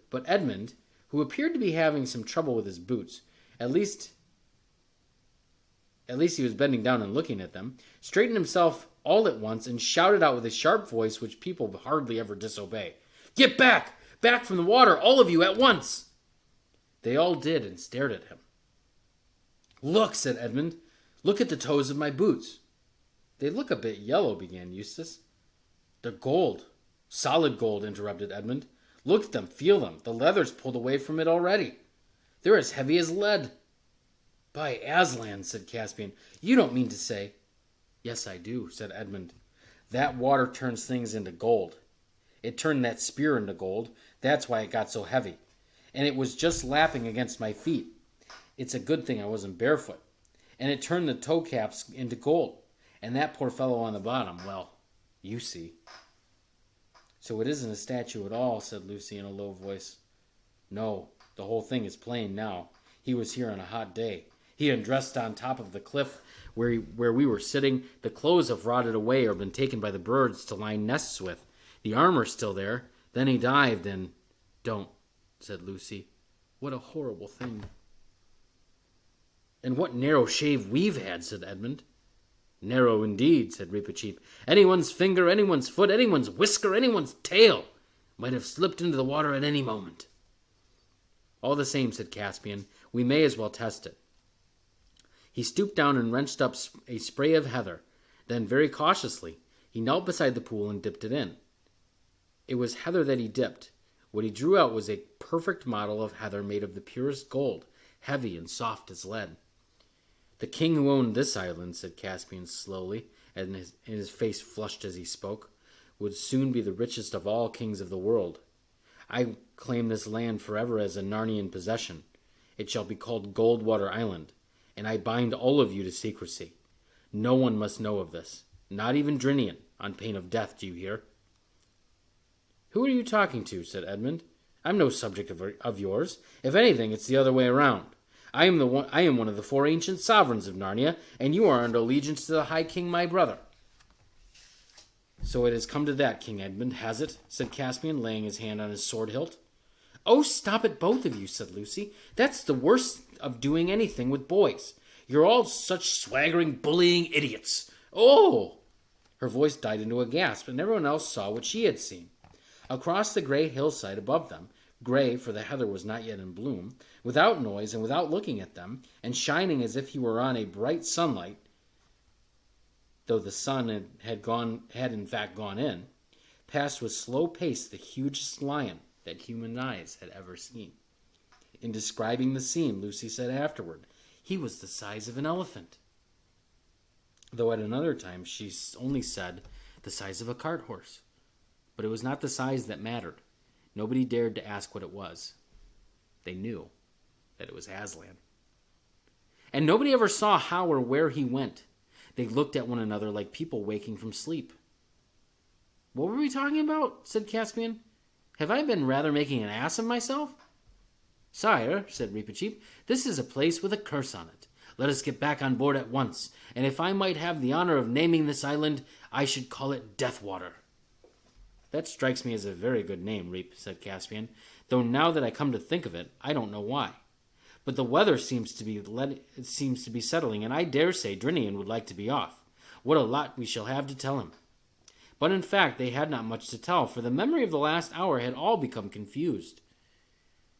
Speaker 1: But Edmund, who appeared to be having some trouble with his boots, at least he was bending down and looking at them, straightened himself all at once and shouted out with a sharp voice which people hardly ever disobey, "Get back! Back from the water, all of you, at once!" They all did and stared at him. "Look," said Edmund. "Look at the toes of my boots." "They look a bit yellow," began Eustace. "They're gold. Solid gold," interrupted Edmund. "Look at them, feel them. The leather's pulled away from it already. They're as heavy as lead." "By Aslan," said Caspian, "you don't mean to say—" "Yes, I do," said Edmund. "That water turns things into gold. It turned that spear into gold. That's why it got so heavy. And it was just lapping against my feet. It's a good thing I wasn't barefoot. And it turned the toe caps into gold. And that poor fellow on the bottom, well, you see." "So it isn't a statue at all," said Lucy in a low voice. "No, the whole thing is plain now. He was here on a hot day. He undressed on top of the cliff where we were sitting. The clothes have rotted away or been taken by the birds to line nests with. The armor's still there. Then he dived and—" "Don't," said Lucy. "What a horrible thing." "And what narrow shave we've had," said Edmund. "Narrow indeed," said Reepicheep. "Anyone's finger, anyone's foot, anyone's whisker, anyone's tail might have slipped into the water at any moment." "All the same," said Caspian, "we may as well test it." He stooped down and wrenched up a spray of heather. Then, very cautiously, he knelt beside the pool and dipped it in. It was heather that he dipped. What he drew out was a perfect model of heather made of the purest gold, heavy and soft as lead. "The king who owned this island," said Caspian slowly, and his face flushed as he spoke, "would soon be the richest of all kings of the world. I claim this land forever as a Narnian possession. It shall be called Goldwater Island, and I bind all of you to secrecy. No one must know of this, not even Drinian, on pain of death, do you hear?" "Who are you talking to?" said Edmund. I'm no subject of yours. If anything, it's the other way around. I am one of the 4 ancient sovereigns of Narnia, and you are under allegiance to the High King, my brother." "So it has come to that, King Edmund, has it?" said Caspian, laying his hand on his sword hilt. "Oh, stop it, both of you," said Lucy. "That's the worst of doing anything with boys. You're all such swaggering, bullying idiots. Oh!" Her voice died into a gasp, and everyone else saw what she had seen. Across the great hillside above them, gray, for the heather was not yet in bloom, without noise and without looking at them, and shining as if he were on a bright sunlight, though the sun had in fact gone in, passed with slow pace the hugest lion that human eyes had ever seen. In describing the scene, Lucy said afterward, "He was the size of an elephant," though at another time she only said the size of a cart horse. But it was not the size that mattered. Nobody dared to ask what it was. They knew that it was Aslan. And nobody ever saw how or where he went. They looked at one another like people waking from sleep. "What were we talking about?" said Caspian. "Have I been rather making an ass of myself?" "Sire," said Reepicheep, "this is a place with a curse on it. Let us get back on board at once, and if I might have the honor of naming this island, I should call it Deathwater." "That strikes me as a very good name, Reep," said Caspian, "though now that I come to think of it, I don't know why. But the weather seems to be settling, and I dare say Drinian would like to be off. What a lot we shall have to tell him." But in fact they had not much to tell, for the memory of the last hour had all become confused.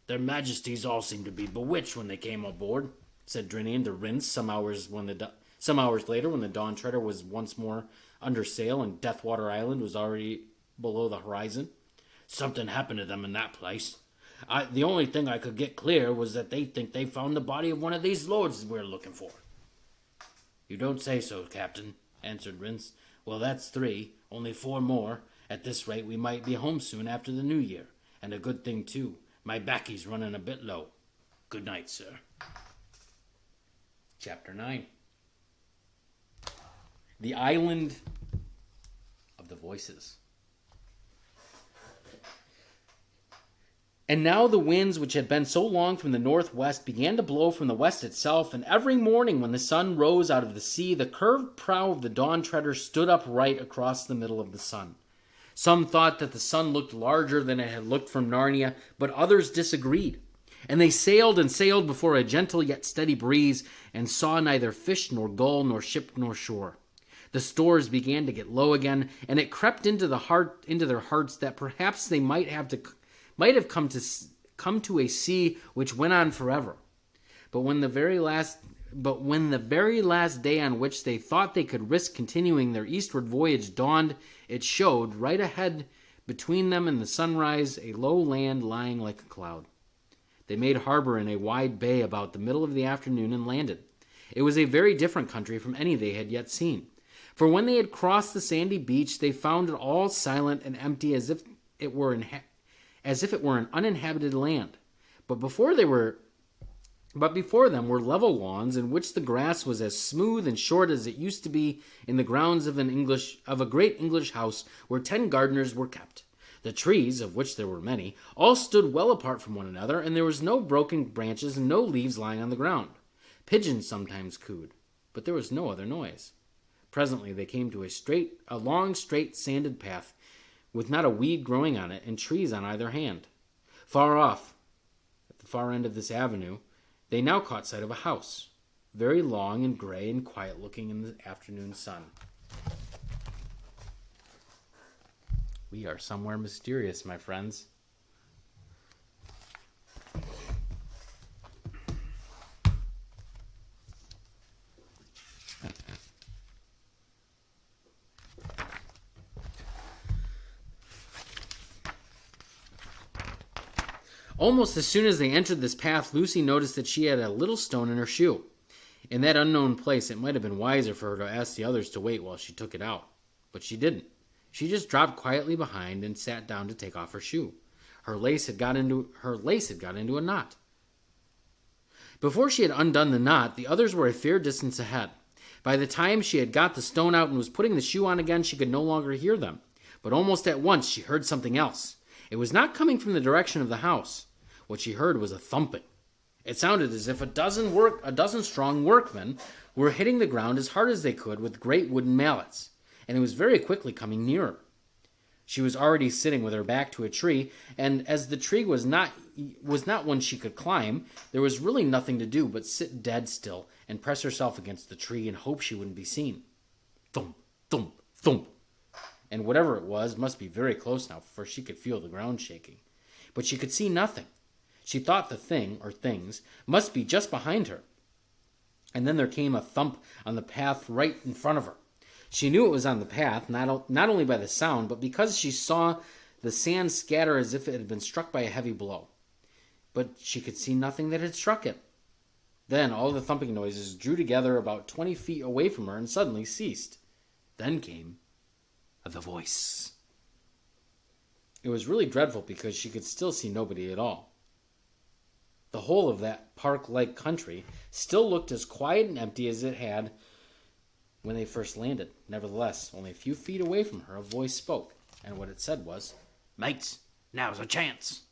Speaker 1: "Their Majesties all seemed to be bewitched when they came aboard," said Drinian to Rince some hours later, when the Dawn Treader was once more under sail and Deathwater Island was already below the horizon. "Something happened to them in that place. The only thing I could get clear was that they think they found the body of one of these lords we're looking for." "You don't say so, Captain," answered Rince. "Well, that's 3, only 4 more. At this rate, we might be home soon after the New Year. And a good thing, too. My backie's running a bit low. Good night, sir." Chapter 9. The Island of the Voices. And now the winds which had been so long from the northwest began to blow from the west itself, and every morning when the sun rose out of the sea, the curved prow of the Dawn Treader stood upright across the middle of the sun. Some thought that the sun looked larger than it had looked from Narnia, but others disagreed. And they sailed and sailed before a gentle yet steady breeze, and saw neither fish nor gull nor ship nor shore. The stores began to get low again, and it crept into their hearts that perhaps they might have come to a sea which went on forever. But when the very last day on which they thought they could risk continuing their eastward voyage dawned, it showed, right ahead between them and the sunrise, a low land lying like a cloud. They made harbor in a wide bay about the middle of the afternoon and landed. It was a very different country from any they had yet seen. For when they had crossed the sandy beach, they found it all silent and empty, as if it were an uninhabited land. But before them were level lawns in which the grass was as smooth and short as it used to be in the grounds of a great English house where 10 gardeners were kept. The trees, of which there were many, all stood well apart from one another, and there was no broken branches and no leaves lying on the ground. Pigeons sometimes cooed, but there was no other noise. Presently they came to a long, straight, sanded path, with not a weed growing on it, and trees on either hand. Far off, at the far end of this avenue, they now caught sight of a house, very long and gray and quiet-looking in the afternoon sun. We are somewhere mysterious, my friends. Almost as soon as they entered this path, Lucy noticed that she had a little stone in her shoe. In that unknown place, it might have been wiser for her to ask the others to wait while she took it out. But she didn't. She just dropped quietly behind and sat down to take off her shoe. Her lace had got into a knot. Before she had undone the knot, the others were a fair distance ahead. By the time she had got the stone out and was putting the shoe on again, she could no longer hear them. But almost at once she heard something else. It was not coming from the direction of the house. What she heard was a thumping. It sounded as if a dozen strong workmen were hitting the ground as hard as they could with great wooden mallets, and it was very quickly coming nearer. She was already sitting with her back to a tree, and as the tree was not one she could climb, there was really nothing to do but sit dead still and press herself against the tree and hope she wouldn't be seen. Thump, thump, thump. And whatever it was must be very close now, for she could feel the ground shaking. But she could see nothing. She thought the thing, or things, must be just behind her. And then there came a thump on the path right in front of her. She knew it was on the path, not only by the sound, but because she saw the sand scatter as if it had been struck by a heavy blow. But she could see nothing that had struck it. Then all the thumping noises drew together about 20 feet away from her and suddenly ceased. Then came the voice. It was really dreadful because she could still see nobody at all. The whole of that park-like country still looked as quiet and empty as it had when they first landed. Nevertheless, only a few feet away from her, a voice spoke, and what it said was, "Mates, now's a chance."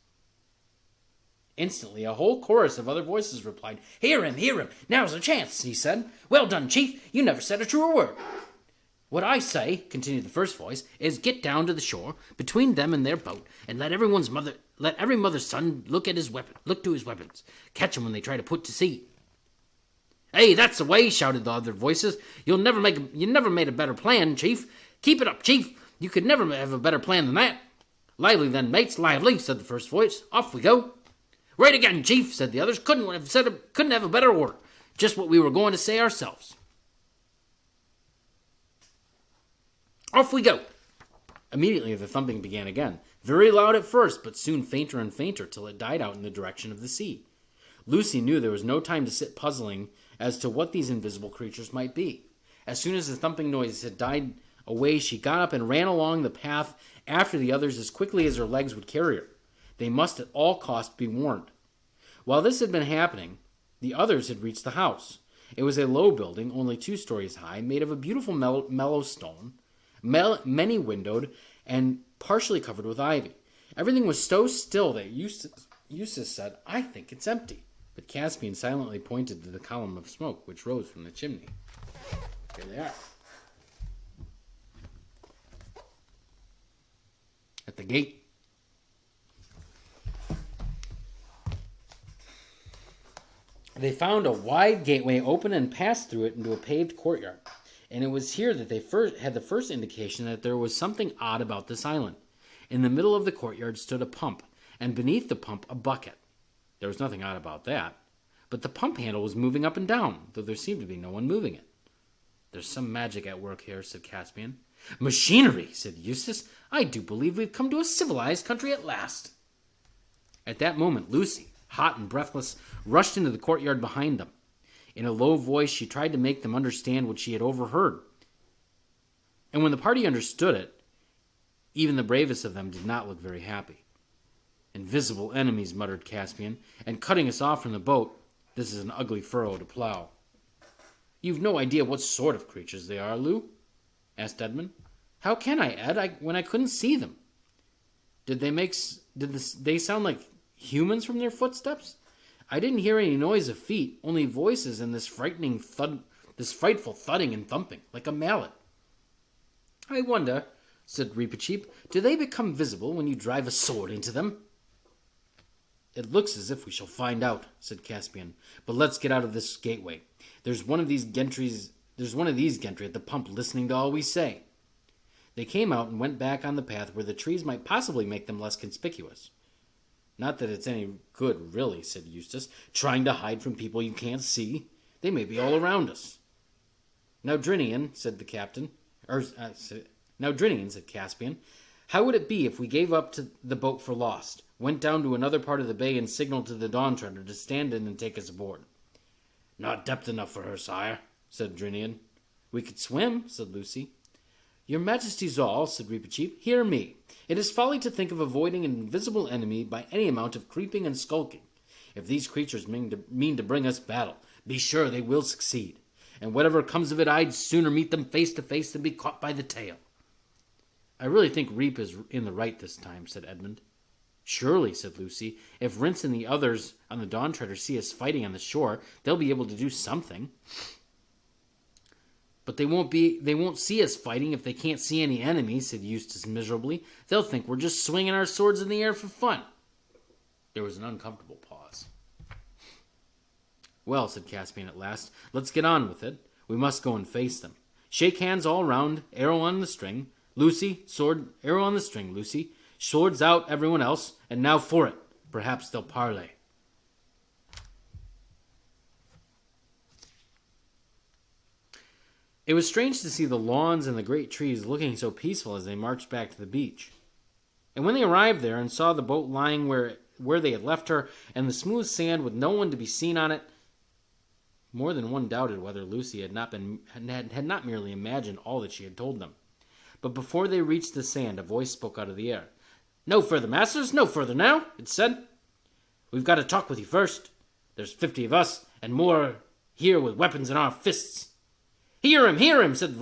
Speaker 1: Instantly, a whole chorus of other voices replied, hear him, now's a chance," he said. "Well done, Chief, you never said a truer word." "What I say," continued the first voice, "is get down to the shore, between them and their boat, and let every mother's son look to his weapons. Catch 'em when they try to put to sea." "Hey, that's the way," shouted the other voices. You never made a better plan, Chief. Keep it up, Chief. You could never have a better plan than that." "Lively then, mates, lively," said the first voice. "Off we go." "Right again, Chief," said the others. Couldn't have a better order. Just what we were going to say ourselves." "Off we go." Immediately the thumping began again, very loud at first, but soon fainter and fainter, till it died out in the direction of the sea. Lucy knew there was no time to sit puzzling as to what these invisible creatures might be. As soon as the thumping noise had died away, she got up and ran along the path after the others as quickly as her legs would carry her. They must at all costs be warned. While this had been happening, the others had reached the house. It was a low building, only 2 stories high, made of a beautiful mellow stone, many windowed, and partially covered with ivy. Everything was so still that Eustace said, "I think it's empty." But Caspian silently pointed to the column of smoke which rose from the chimney. Here they are. At the gate. They found a wide gateway open and passed through it into a paved courtyard. And it was here that they had the first indication that there was something odd about this island. In the middle of the courtyard stood a pump, and beneath the pump a bucket. There was nothing odd about that. But the pump handle was moving up and down, though there seemed to be no one moving it. "There's some magic at work here," said Caspian. "Machinery," said Eustace. "I do believe we've come to a civilized country at last." At that moment, Lucy, hot and breathless, rushed into the courtyard behind them. In a low voice, she tried to make them understand what she had overheard. And when the party understood it, even the bravest of them did not look very happy. "Invisible enemies," muttered Caspian, "and cutting us off from the boat. This is an ugly furrow to plow." "You've no idea what sort of creatures they are, Lou?" asked Edmund. "How can I, Ed, when I couldn't see them? Did they sound like humans from their footsteps? I didn't hear any noise of feet, only voices and this frightful thudding and thumping, like a mallet." "I wonder," said Reepicheep, "do they become visible when you drive a sword into them?" "It looks as if we shall find out," said Caspian. "But let's get out of this gateway. There's one of these gentry at the pump listening to all we say." They came out and went back on the path where the trees might possibly make them less conspicuous. "Not that it's any good, really," said Eustace, "trying to hide from people you can't see. They may be all around us." Now, Drinian," said Caspian, "how would it be if we gave up to the boat for lost, went down to another part of the bay and signaled to the Dawn Treader to stand in and take us aboard?" "Not depth enough for her, sire," said Drinian. "We could swim," said Lucy. "Your Majesty's all," said Reepicheep. "Hear me. It is folly to think of avoiding an invisible enemy by any amount of creeping and skulking. If these creatures mean to bring us battle, be sure they will succeed. And whatever comes of it, I'd sooner meet them face to face than be caught by the tail." "I really think Reep is in the right this time," said Edmund. Surely, said Lucy, if Rince and the others on the Dawn Treader see us fighting on the shore, they'll be able to do something. But they won't see us fighting if they can't see any enemies, said Eustace miserably. They'll think we're just swinging our swords in the air for fun. There was an uncomfortable pause. Well, said Caspian at last, let's get on with it. We must go and face them. Shake hands all round, arrow on the string. Lucy, sword, arrow on the string, Lucy. Swords out, everyone else, and now for it. Perhaps they'll parley. It was strange to see the lawns and the great trees looking so peaceful as they marched back to the beach. And when they arrived there and saw the boat lying where they had left her, and the smooth sand with no one to be seen on it, more than one doubted whether Lucy had not merely imagined all that she had told them. But before they reached the sand, a voice spoke out of the air. No further, masters, no further now, it said. We've got to talk with you first. There's 50 of us, and more here with weapons in our fists. Hear him, said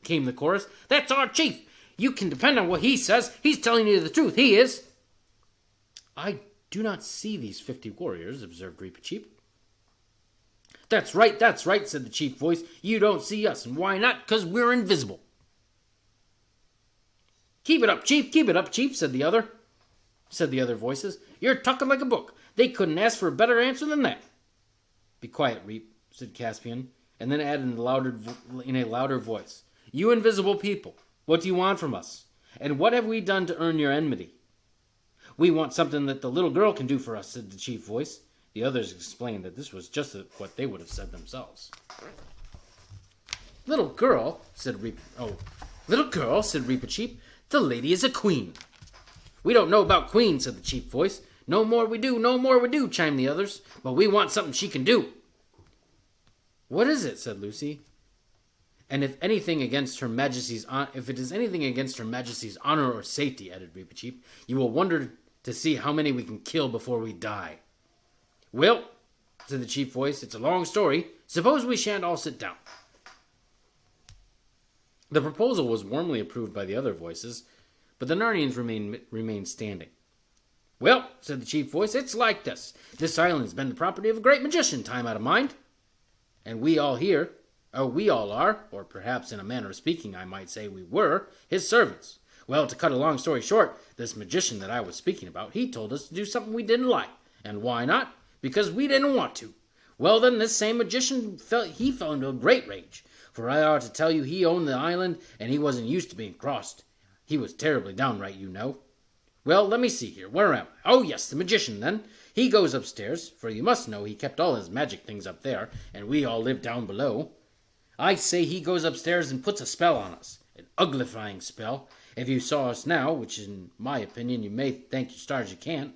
Speaker 1: came the chorus. That's our chief. You can depend on what he says. He's telling you the truth, he is. I do not see these 50 warriors, observed Reepicheep. That's right, said the chief voice. You don't see us, and why not? 'Cause we're invisible. Keep it up, chief, said the other voices. You're talking like a book. They couldn't ask for a better answer than that. Be quiet, Reep, said Caspian, and then added in a louder voice. You invisible people, what do you want from us? And what have we done to earn your enmity? We want something that the little girl can do for us, said the chief voice. The others explained that this was just what they would have said themselves. Little girl, said Reepicheep. The lady is a queen. We don't know about queens, said the chief voice. No more we do, chimed the others. But we want something she can do. What is it, said Lucy. And if it is anything against her Majesty's honor or safety, added Reepicheep, you will wonder to see how many we can kill before we die. Well, said the chief voice, it's a long story. Suppose we shan't all sit down. The proposal was warmly approved by the other voices, but the Narnians remained standing. Well, said the chief voice, it's like this. This island's been the property of a great magician, time out of mind. And we all are, or perhaps in a manner of speaking I might say we were, his servants. Well, to cut a long story short, this magician that I was speaking about, he told us to do something we didn't like. And why not? Because we didn't want to. Well, then, this same magician fell into a great rage. For I ought to tell you he owned the island, and he wasn't used to being crossed. He was terribly downright, you know. Well, let me see here. Where am I? Oh, yes, the magician, then. He goes upstairs, for you must know he kept all his magic things up there, and we all lived down below. I say he goes upstairs and puts a spell on us, an uglifying spell. If you saw us now, which in my opinion you may thank your stars you can't,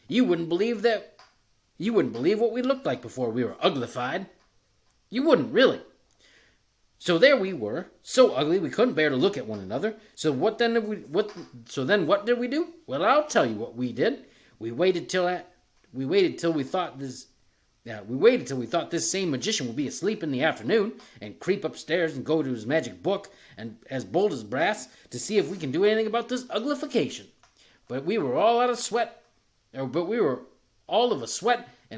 Speaker 1: you wouldn't believe what we looked like before we were uglified. You wouldn't, really. So there we were, so ugly we couldn't bear to look at one another. So what then did we do? Well, I'll tell you what we did. We waited till we thought this same magician would be asleep in the afternoon, and creep upstairs and go to his magic book, and as bold as brass, to see if we can do anything about this uglification. But we were all of a sweat and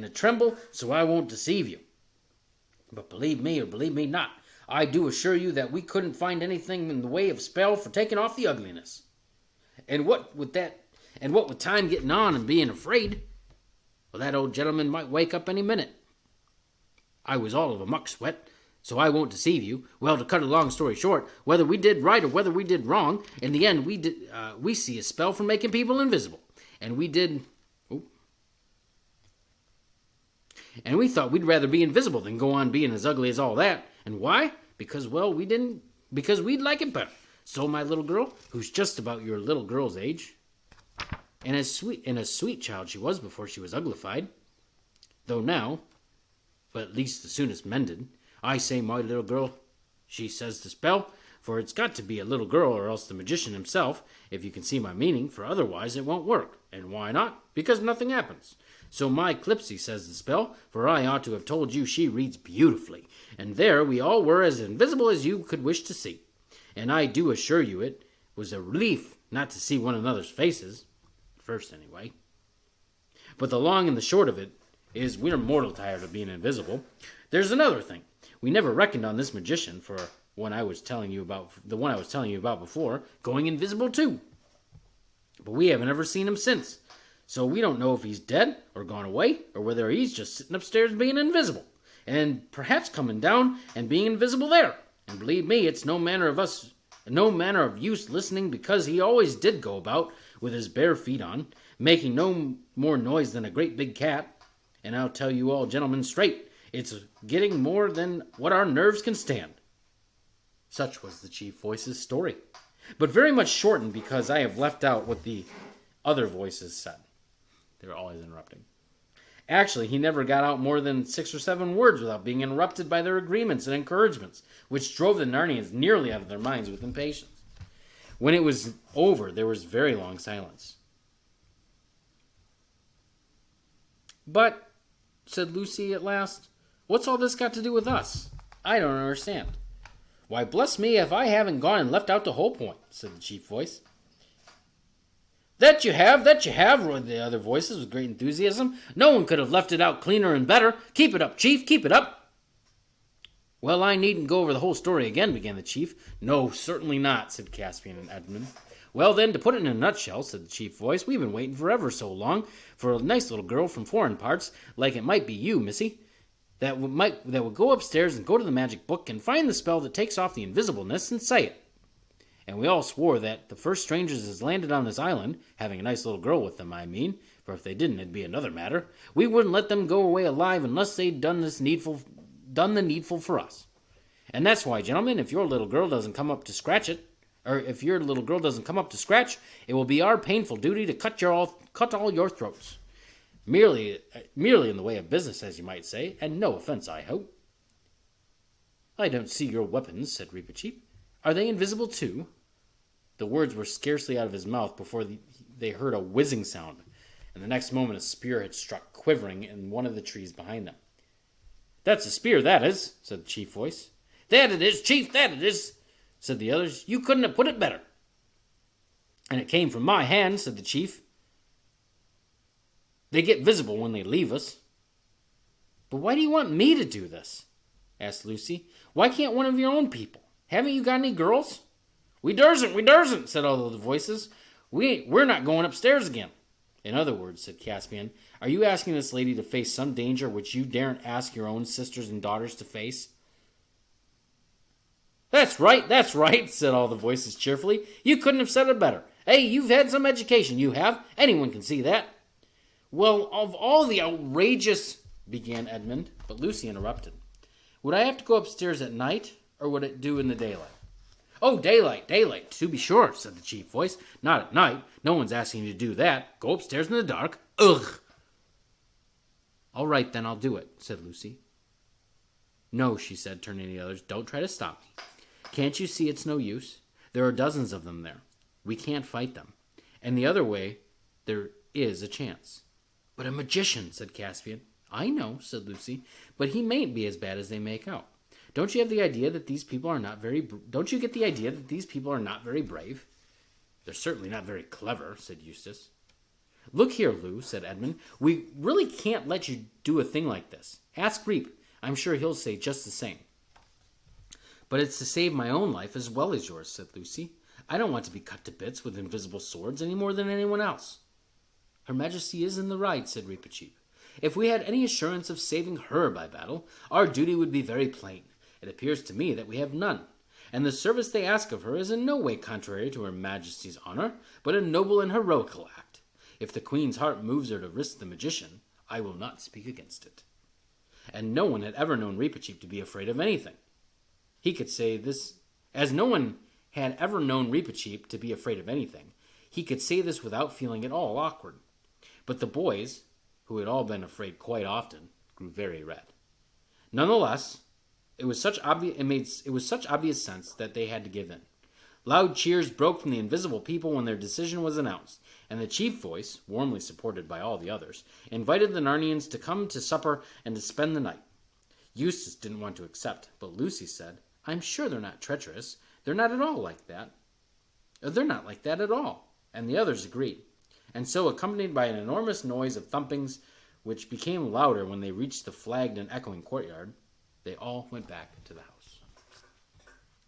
Speaker 1: a tremble, so I won't deceive you. But believe me or believe me not, I do assure you that we couldn't find anything in the way of spell for taking off the ugliness. And what with time getting on and being afraid, well, that old gentleman might wake up any minute. I was all of a muck sweat, so I won't deceive you. Well, to cut a long story short, whether we did right or whether we did wrong, in the end we see a spell for making people invisible. And we thought we'd rather be invisible than go on being as ugly as all that. And why? Because we'd like it better. So my little girl, who's just about your little girl's age, and as sweet child she was before she was uglified, though now, but at least the soonest mended, I say my little girl, she says the spell, for it's got to be a little girl or else the magician himself, if you can see my meaning, for otherwise it won't work. And why not? Because nothing happens. So my Clipsy says the spell, for I ought to have told you she reads beautifully. And there we all were as invisible as you could wish to see. And I do assure you it was a relief not to see one another's faces. first, anyway. But the long and the short of it is we're mortal tired of being invisible. There's another thing. We never reckoned on this magician for the one I was telling you about before, going invisible too. But we haven't ever seen him since. So we don't know if he's dead or gone away or whether he's just sitting upstairs being invisible and perhaps coming down and being invisible there. And believe me, it's no manner of use listening, because he always did go about with his bare feet on, making no more noise than a great big cat. And I'll tell you all gentlemen straight, it's getting more than what our nerves can stand. Such was the chief voice's story, but very much shortened because I have left out what the other voices said. They were always interrupting. Actually, he never got out more than 6 or 7 words without being interrupted by their agreements and encouragements, which drove the Narnians nearly out of their minds with impatience. When it was over, there was very long silence. "But," said Lucy at last, "what's all this got to do with us? I don't understand." "Why, bless me if I haven't gone and left out the whole point," said the chief voice. That you have, roared the other voices with great enthusiasm. "No one could have left it out cleaner and better. Keep it up, chief, keep it up." "Well, I needn't go over the whole story again," began the chief. "No, certainly not," said Caspian and Edmund. "Well, then, to put it in a nutshell," said the chief voice, "we've been waiting for ever so long for a nice little girl from foreign parts, like it might be you, missy, that would go upstairs and go to the magic book and find the spell that takes off the invisibleness and say it. And we all swore that the first strangers as landed on this island, having a nice little girl with them, I mean, for if they didn't, it'd be another matter, we wouldn't let them go away alive unless they'd done the needful for us. And that's why, gentlemen, if your little girl doesn't come up to scratch, it will be our painful duty to cut all your throats. Merely in the way of business, as you might say, and no offense, I hope." "I don't see your weapons," said Reepicheep. "Are they invisible too?" The words were scarcely out of his mouth before they heard a whizzing sound, and the next moment a spear had struck quivering in one of the trees behind them. "That's a spear, that is," said the chief voice. "That it is, chief, that it is," said the others. "You couldn't have put it better." "And it came from my hand," said the chief. "They get visible when they leave us." "But why do you want me to do this?" asked Lucy. "Why can't one of your own people? Haven't you got any girls?" We daresn't, said all of the voices. We're not going upstairs again." "In other words," said Caspian, "are you asking this lady to face some danger which you daren't ask your own sisters and daughters to face?" That's right, said all the voices cheerfully. "You couldn't have said it better. Hey, you've had some education, you have. Anyone can see that." "Well, of all the outrageous—" began Edmund, but Lucy interrupted. "Would I have to go upstairs at night, or would it do in the daylight?" "Oh, daylight, to be sure," said the chief voice. "Not at night. No one's asking you to do that. Go upstairs in the dark. Ugh!" "All right, then, I'll do it," said Lucy. "No," she said, turning to the others, "don't try to stop me. Can't you see it's no use? There are dozens of them there. We can't fight them. And the other way, there is a chance." "But a magician," said Caspian. "I know," said Lucy, "but he mayn't be as bad as they make out. Don't you get the idea that these people are not very brave?" "They're certainly not very clever," said Eustace. "Look here, Lou," said Edmund, "we really can't let you do a thing like this. Ask Reep. I'm sure he'll say just the same." "But it's to save my own life as well as yours," said Lucy. "I don't want to be cut to bits with invisible swords any more than anyone else." "Her Majesty is in the right," said Reepicheep. "If we had any assurance of saving her by battle, our duty would be very plain. It appears to me that we have none, and the service they ask of her is in no way contrary to Her Majesty's honor, but a noble and heroical act. If the Queen's heart moves her to risk the magician, I will not speak against it." And no one had ever known Reepicheep to be afraid of anything. He could say this, as no one had ever known Reepicheep to be afraid of anything. He could say this without feeling at all awkward. But the boys, who had all been afraid quite often, grew very red. Nonetheless, it was such obvious sense that they had to give in. Loud cheers broke from the invisible people when their decision was announced, and the chief voice, warmly supported by all the others, invited the Narnians to come to supper and to spend the night. Eustace didn't want to accept, but Lucy said, "I'm sure they're not treacherous. They're not at all like that. They're not like that at all." And the others agreed. and so, accompanied by an enormous noise of thumpings, which became louder when they reached the flagged and echoing courtyard, they all went back to the house.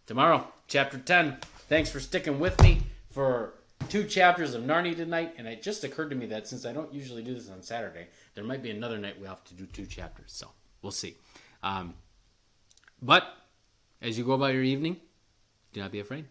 Speaker 1: Tomorrow, chapter 10. Thanks for sticking with me for 2 chapters of Narnia tonight, and it just occurred to me that since I don't usually do this on Saturday, there might be another night we'll have to do 2 chapters, so we'll see. But as you go about your evening, do not be afraid.